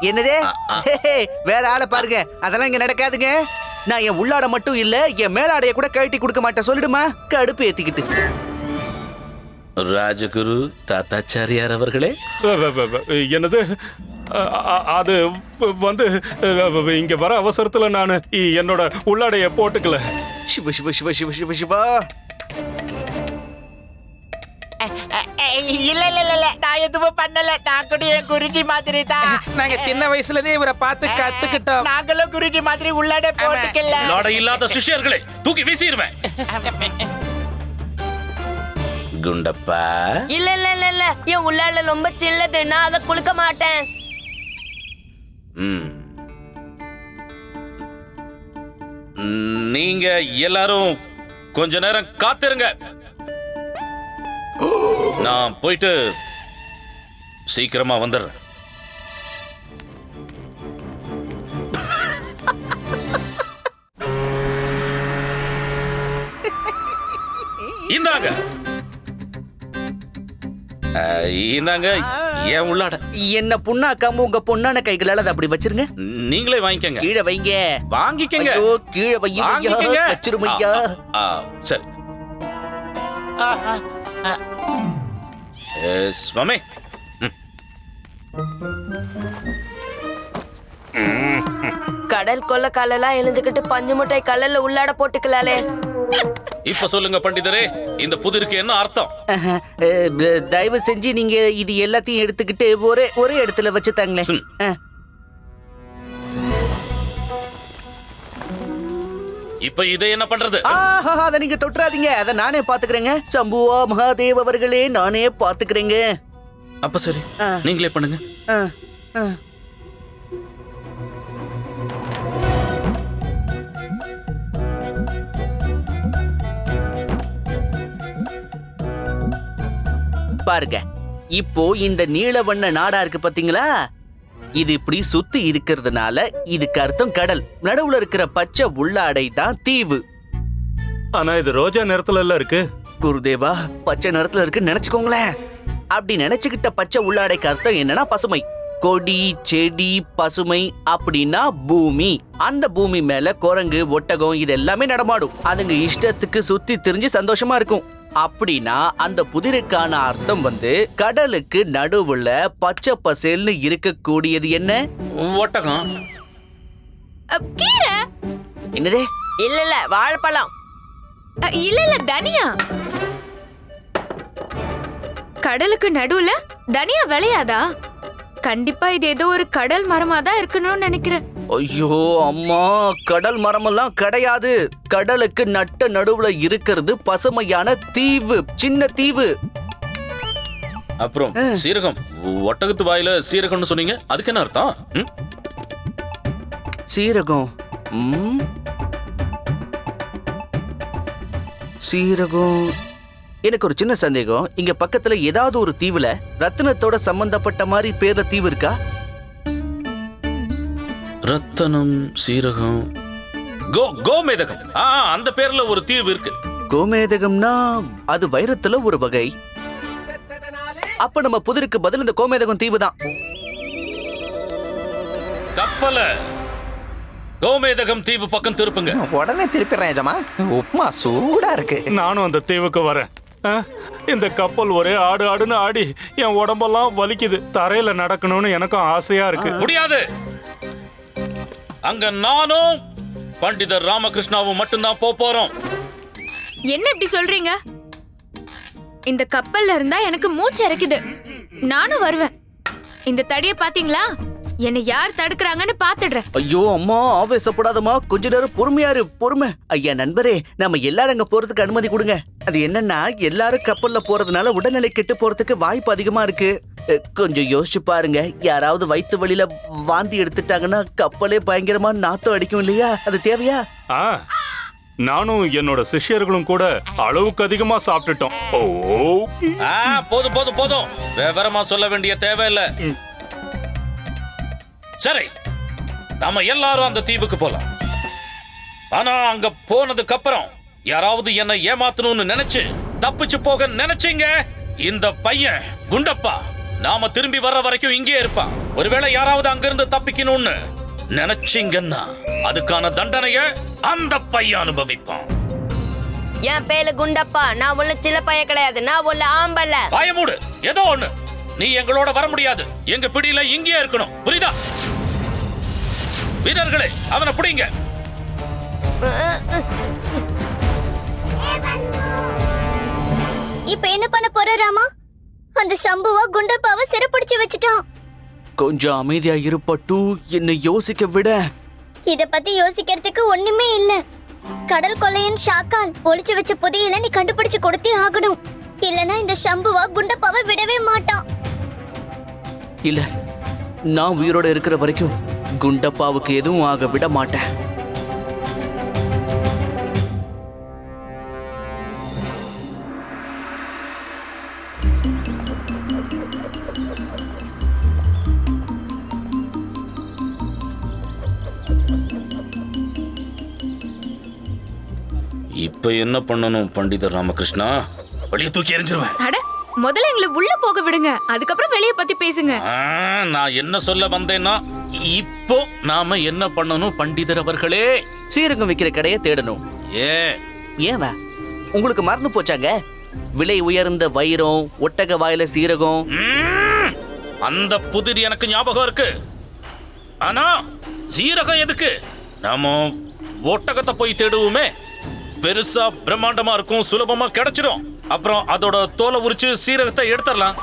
என்னதே? வேற ஆளை பாருங்க, அதெல்லாம் இங்க நடக்காதுங்க. நான் என் உள்ளாடை மட்டும் இல்ல, என் மேலாடைய கூட கழட்டி கொடுக்க மாட்டேன். சொல்லிடுமா? கடுப்பு ஏத்திக்கிட்டு. ராஜகுரு தாத்தாச்சாரியார் அவர்களே. என்னது? அது வந்து இங்க வர அவசரத்துல நான் என்னோட உள்ளாடைய போட்டுக்கல. சிவ சிவ சிவ சிவ சிவ சிவா. இல்ல இல்ல இல்ல, நான் எதுவும் பண்ணல. நான் கூட என் குருஜி மாதிரி தான். நாங்க சின்ன வயசுல இருந்தே இவரை பார்த்து கத்துக்கிட்டோம். நாங்களும் குருஜி மாதிரி உள்ளாட போட்டுக்கல. உள்ளாடை இல்லாத சிஷ்யர்களே தூக்கி வீசிடுவேன். குண்டப்பா. இல்ல இல்ல இல்ல இல்ல, என் உள்ளால ரொம்ப சில்லது, நான் அதை குளுக்க மாட்டேன். நீங்க எல்லாரும் கொஞ்ச நேரம் காத்திருங்க. நான் போயிட்டு சீக்கிரமா வந்துடுறேன். இந்தாங்க இந்தாங்க ஏன் உள்ளாட. என்ன புண்ணாக்காம உங்க பொண்ணான கைகளால அதை அப்படி வச்சிருங்க. நீங்களே வாங்கிக்கங்க. கீழே வைங்க. வாங்கிக்கங்க. ஐயோ, கீழே வைங்க. வச்சிருமையா. சரி. சுவாமி, கடல் கொள்ள காலெல்லாம் எழுந்துக்கிட்டு பஞ்சு முட்டை கடல்ல உள்ளாட போட்டுக்கலாலே. இப்ப சொல்லுங்க பண்டிதரே, இந்த புதிருக்கு என்ன அர்த்தம்? தயவு செஞ்சு நீங்க இது எல்லாத்தையும் எடுத்துக்கிட்டு ஒரே இடத்துல வச்சு தாங்களேன். இப்ப இதை என்ன பண்றது? அத நீங்க தொட்டுறாதீங்க, அத நானே பாத்துக்கிறேங்க. சம்புவா மகாதேவ் அவர்களே, நானே பாத்துக்கிறேங்க. அப்ப சரி, நீங்களே பண்ணுங்க. பாருங்க, இப்போ இந்த நீல வண்ண நாடா இருக்கு பாத்தீங்களா? இது இப்படி சுத்தி இருக்கிறதுனால இதுக்கு அர்த்தம் கடல். நடுவுல இருக்கிற பச்சை உள்ளாடை தான் தீவு. ஆனா இது ரோஜா நிறத்துல எல்லாம் இருக்கு. குருதேவா, பச்சை நிறத்துல இருக்குன்னு நினைச்சுக்கோங்களேன். அப்படி நினைச்சுக்கிட்ட பச்சை உள்ளாடைக்கு அர்த்தம் என்னன்னா பசுமை. கொடி, செடி, பசுமை அப்படின்னா பூமி. அந்த பூமி மேல குரங்கு, ஒட்டகம் இது எல்லாமே நடமாடும். அதுங்க இஷ்டத்துக்கு சுத்தி திரிஞ்சு சந்தோஷமா இருக்கும். அப்படின்னா அந்த புதிருக்கான அர்த்தம் வந்து கடலுக்கு நடுவுல பச்சை பசேல்னு இருக்கக்கூடியது என்ன? ஒட்டகம். கீரை. என்னதே? இல்ல இல்ல, வாழைப்பழம். இல்ல இல்ல, தனியா. கடலுக்கு நடுவுல தனியா விளையாதா? கண்டிப்பா இது ஏதோ ஒரு கடல் மரமா தான் இருக்கணும்னு நினைக்கிறேன். ஐயோ அம்மா, கடல் மரமெல்லாம் கிடையாது. கடலுக்கு நட்ட நடுவுல இருக்கிறது பசுமையான தீவு, சின்ன தீவு. அப்புறம் சீரகம். ஒட்டகத்து வாயில சீரகம்னு சொன்னீங்க, அதுக்கு என்ன அர்த்தம்? சீரகம். சீரகம். எனக்கு ஒரு சின்ன சந்தேகம். இங்க பக்கத்துல ஏதாவது ஒரு தீவுல ரத்தினத்தோட சம்பந்தப்பட்ட மாதிரி பேர்ல தீவு இருக்கா? ரத்தனம், சீரகம். கோமேதகம். அந்த பேர்ல ஒரு தீவு இருக்கு. கோமேதகம்னா அது வைரத்துல ஒரு வகை. அப்ப நம்ம புதிருக்கு பதில் இந்த கோமேதகம் தீவு தான். கப்பல கோமேதகம் தீவு பக்கம் திருப்புங்க. உடனே திருப்பிடுறேன் எஜமா. உப்புமா சூடா இருக்கு. நானும் அந்த தீவுக்கு வரேன். இந்த கப்பல் ஒரே ஆடு ஆடுன்னு ஆடி என் உடம்பெல்லாம் வலிக்குது. தரையில நடக்கணும்னு எனக்கும் ஆசையா இருக்கு. முடியாது. அங்க நானும் பண்டிதர் ராமகிருஷ்ணாவும் மட்டும்தான் போறோம். என்ன இப்படி சொல்றீங்க? இந்த கப்பல்ல இருந்தா எனக்கு மூச்சு இறக்குது. நானும் வருவேன். இந்த தடிய பாத்தீங்களா? என்னை யார் தடுக்கறாங்கன்னு பாத்துடுறேன். ஐயோ அம்மா, ஆவேசப்படாதம்மா, கொஞ்ச நேரம் பொறுமையா இரு. பொறுமை. ஐயா நண்பரே, நம்ம எல்லாரும் அங்க போறதுக்கு அனுமதி கொடுங்க. அது என்னன்னா, எல்லாரும் கப்பல்ல போறதுனால உடல்நிலை கெட்டு போறதுக்கு வாய்ப்பு அதிகமா இருக்கு. கொஞ்சம் யோசிச்சு பாருங்க. யாராவது வயிற்று வழியில வாந்தி எடுத்துட்டாங்கன்னா கப்பலே பயங்கரமா நாத்தம் அடிக்கும் இல்லையா? அது தேவையா? நானும் என்னோட சிஷ்யர்களும் கூட அளவுக்கு அதிகமா சாப்பிட்டுட்டோம். போதும் போதும் போதும். விவரமா சொல்ல வேண்டிய தேவையில்லை. சரி, நாம எல்லாரும் அந்த தீவுக்கு போலாம். ஆனா அங்க போனதுக்கு அப்புறம் யாராவது என்ன ஏமாத்தணும்னு நினைச்சு தப்பிச்சு போக நினைச்சீங்க, இந்த பையன் குண்டப்பா நாம திரும்பி வர்ற வரைக்கும் இங்கே இருப்பான். ஒருவேளை யாராவது அங்கிருந்து தப்பிக்கணும்னு நினைச்சீங்கன்னா அதுக்கான தண்டனைய அந்த பையன் அனுபவிப்பான். என் பேரு குண்டப்பா. நான் உள்ள சில பைய கிடையாது. நான் உள்ள ஆம்பல்ல. பயமுடு. ஏதோ ஒண்ணு. நீ எங்களோட வர முடியாது. எங்க பிடியில இங்கே இருக்கணும். புரியுதா? வீரர்களே, அவனை பிடிங்க. இப்ப என்ன பண்ண போற ராமா? அந்த சம்புவா குண்டப்பாவை சிறைப்பிடிச்சு வச்சுட்டான். கொஞ்சம் அமைதியா இருப்பட்டு, என்னை யோசிக்க விட. இத பத்தி யோசிக்கிறதுக்கு ஒண்ணுமே இல்ல. கடல் கொள்ளையன் ஷாக்கால் ஒளிச்சு வச்ச புதையல நீ கண்டுபிடிச்சு கொடுத்தே ஆகணும். இல்லனா இந்த சம்புவா குண்டப்பாவை விடவே மாட்டான். இல்ல, நான் உயிரோட இருக்கிற வரைக்கும் குண்டப்பாவுக்கு எதுவும் ஆக விட மாட்டேன். இப்ப என்ன பண்ணணும் பண்டிதர் ராமகிருஷ்ணா? வெளியே தூக்கி எறிஞ்சிருவேன். அட, முதல்ல எங்களை உள்ள போக விடுங்க. அதுக்கப்புறம் வெளிய பத்தி பேசுங்க. நான் என்ன சொல்ல வந்தேன்னா, இப்போ நாம என்ன பண்ணணும் பண்டிதர் அவர்களே? சீரகம் விக்கிற கடையை தேடணும். ஏன் உங்களுக்கு மறந்து போச்சாங்க? விலை உயர்ந்த வைரம், ஒட்டக வாயில சீரகம். அந்த புதிர் எனக்கு ஞாபகம் இருக்கு. ஆனா சீரகம் எதுக்கு? நாம ஒட்டகத்தை போய் தேடுவோமே. பெருசா பிரம்மாண்டமா இருக்கும், சுலபமா கிடைச்சிடும். அப்புறம் அதோட தோலை உரிச்சு சீரகத்தை எடுத்துடலாம்.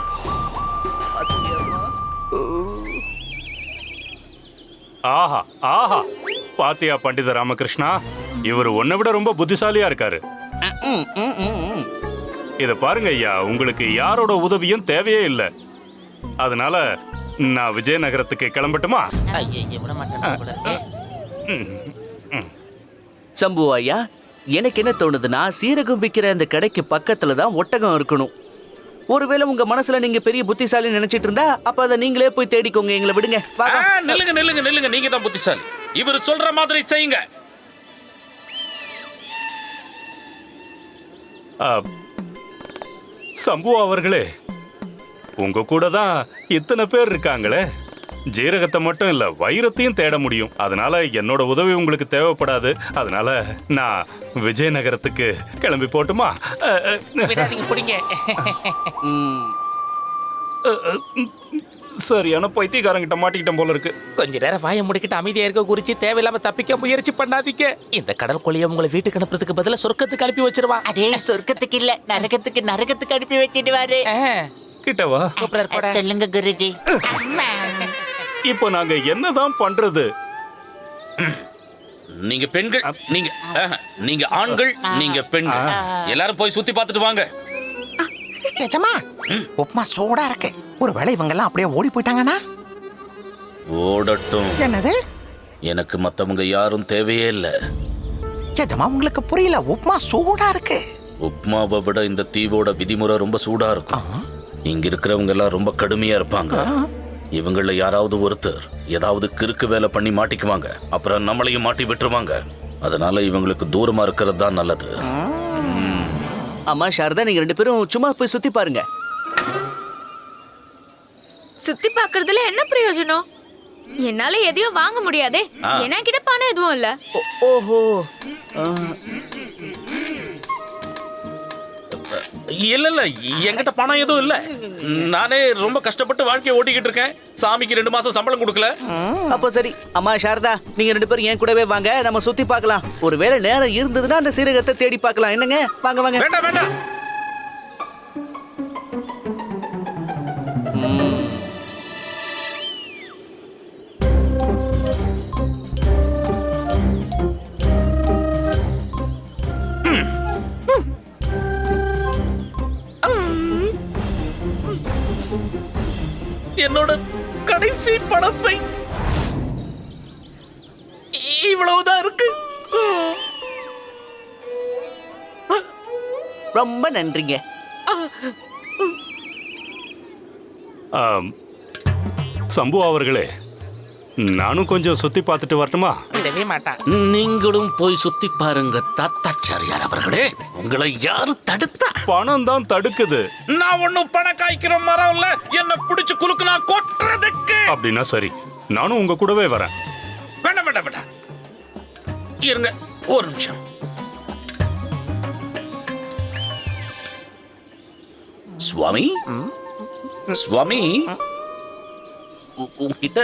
ஆஹா ஆஹா, பாத்தியா பண்டித ராமகிருஷ்ணா, இவர் உன்னை விட ரொம்ப புத்திசாலியா இருக்காரு. இத பாருங்க ஐயா, உங்களுக்கு யாரோட உதவியும் தேவையே இல்லை. அதனால நான் விஜயநகரத்துக்கு கிளம்பட்டுமா? சம்பு ஐயா, எனக்கு என்ன தோணுதுன்னா, சீரகம் விற்கிற அந்த கடைக்கு பக்கத்துல தான் ஒட்டகம் இருக்கணும். ஒருவேளை உங்க மனசுல நீங்க பெரிய புத்திசாலி நினைச்சிட்டு இருந்தா, அப்ப அதை நீங்களே போய் தேடிக்கோங்க. எங்களை விடுங்க. நில்லுங்க நில்லுங்க நில்லுங்க, நீங்க தான் புத்திசாலி. இவர் சொல்ற மாதிரி செய்யுங்க. சம்பு அவர்களே, உங்க கூட தான் இத்தனை பேர் இருக்காங்களே. ஜீரகத்தை மட்டும் இல்ல, வைரத்தையும் தேட முடியும். அதனால என்னோட உதவி உங்களுக்கு தேவைப்படாது. அதனால நான் விஜயநகரத்துக்கு கிளம்பி போட்டுமா? சரியான பைத்தியக்காரங்கிட்ட மாட்டிக்கிட்ட போல இருக்கு. கொஞ்ச நேரம் வாயை முடிக்கிட்டு அமைதியா இருக்க குறிச்சு தேவையில்லாம தப்பிக்க முயற்சி பண்ணாதீங்க. இந்த கடல் கொள்ளைய உங்களை வீட்டுக்கு அனுப்புறதுக்கு பதிலா சொர்க்கத்துக்கு அனுப்பி வச்சிருவா. அடே, சொர்க்கத்துக்கு இல்ல, நரகத்துக்கு அனுப்பி வச்சிடுவாரு. கிட்டவா சொல்லுங்க குருஜி. இப்போ நாங்க என்னதான் பண்றது? நீங்க பெண்கள், நீங்க ஆண்கள், நீங்க பெண்கள் எல்லாரும் போய் சுத்தி பார்த்துட்டு வாங்க. உப்புமா சூடா இருக்கு. ஒருவேளை இவங்க எல்லாம் அப்படியே ஓடி போயிட்டாங்கன்னா? ஓடட்டும். என்னது? எனக்கு மத்தவங்க யாரும் தேவையே இல்ல. சேஜமா, உங்களுக்கு புரியல. உப்புமா சூடா இருக்கு. உப்மாவை விட இந்த தீவோட விதிமுறை ரொம்ப சூடா இருக்கும். இங்க இருக்கிறவங்க எல்லாம் ரொம்ப கடுமையா இருப்பாங்க. இவங்கள யாராவது ஒருத்தர் ஏதாவது கிறுக்கு வேலை பண்ணி மாட்டிக்குவாங்க. அப்புறம் நம்மளையும் மாட்டி விட்டுருவாங்க. அதனால இவங்களுக்கு தூரமா இருக்கிறது தான் நல்லது. அம்மா சாரதா, நீங்க 2 பேரும் சும்மா போய் சுத்தி பாருங்க. சுத்தி பாக்குறதுல என்ன பிரயோஜனம்? என்னால எதையும் வாங்க முடியாதே. என்கிட்ட பணம் எதுவும் இல்ல. ஓஹோ. இல்ல என்கிட்ட பணம் எதுவும் இல்ல. நானே ரொம்ப கஷ்டப்பட்டு வாழ்க்கையை ஓட்டிக்கிட்டு இருக்கேன். சாமிக்கு 2 மாசம் சம்பளம் கொடுக்கல. அப்ப சரி அம்மா சாரதா, நீங்க 2 பேரும் என் கூடவே வாங்க, நம்ம சுத்தி பார்க்கலாம். ஒருவேளை நேரம் இருந்ததுன்னா அந்த சீரகத்தை தேடி பார்க்கலாம். என்னங்க, வாங்க வாங்க. வேண்டாம் வேண்டாம். என்னோட கடைசி பணப்பை இவ்வளவுதான் இருக்கு. ரொம்ப நன்றிங்க. சம்பு அவர்களே, நானும் கொஞ்சம் சுத்தி பார்த்துட்டு வரட்டுமா? விடவே மாட்டான். நீங்களும் போய் சுத்தி பாருங்க தாத்தாச்சாரியார் அவர்களே. உங்களை யாரு தடுத்தா? பணம் தான் தடுக்குது. நான் ஒண்ணும் பணம் காய்க்கிற மரம் இல்ல. என்ன பிடிச்சு குலுக்குனா கொட்டுறதுக்கு. அப்படின்னா சரி, நானும் உங்க கூடவே வரேன். வேண்டாம் வேண்டாம் வேண்டாம். இருங்க ஒரு நிமிஷம். சுவாமி, சுவாமி, உங்ககிட்ட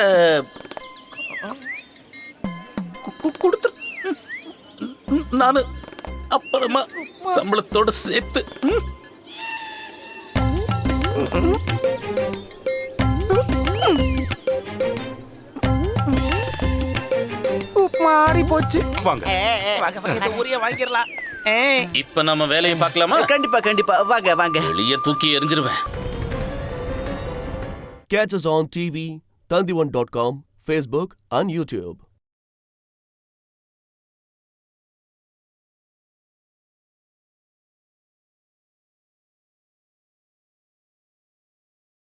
கொடுத்து நானு அப்புறமா சம்பளத்தோட சேர்த்து. மாறி போச்சு. வாங்க. இந்த ஊரையே வாங்கிடலாம். இப்ப நம்ம வேலையை பார்க்கலாமா? கண்டிப்பா கண்டிப்பா, வாங்க வாங்க. வெளியே தூக்கி எறிஞ்சிருவேன். Catch us on TV, Tandivan.com, Facebook and YouTube.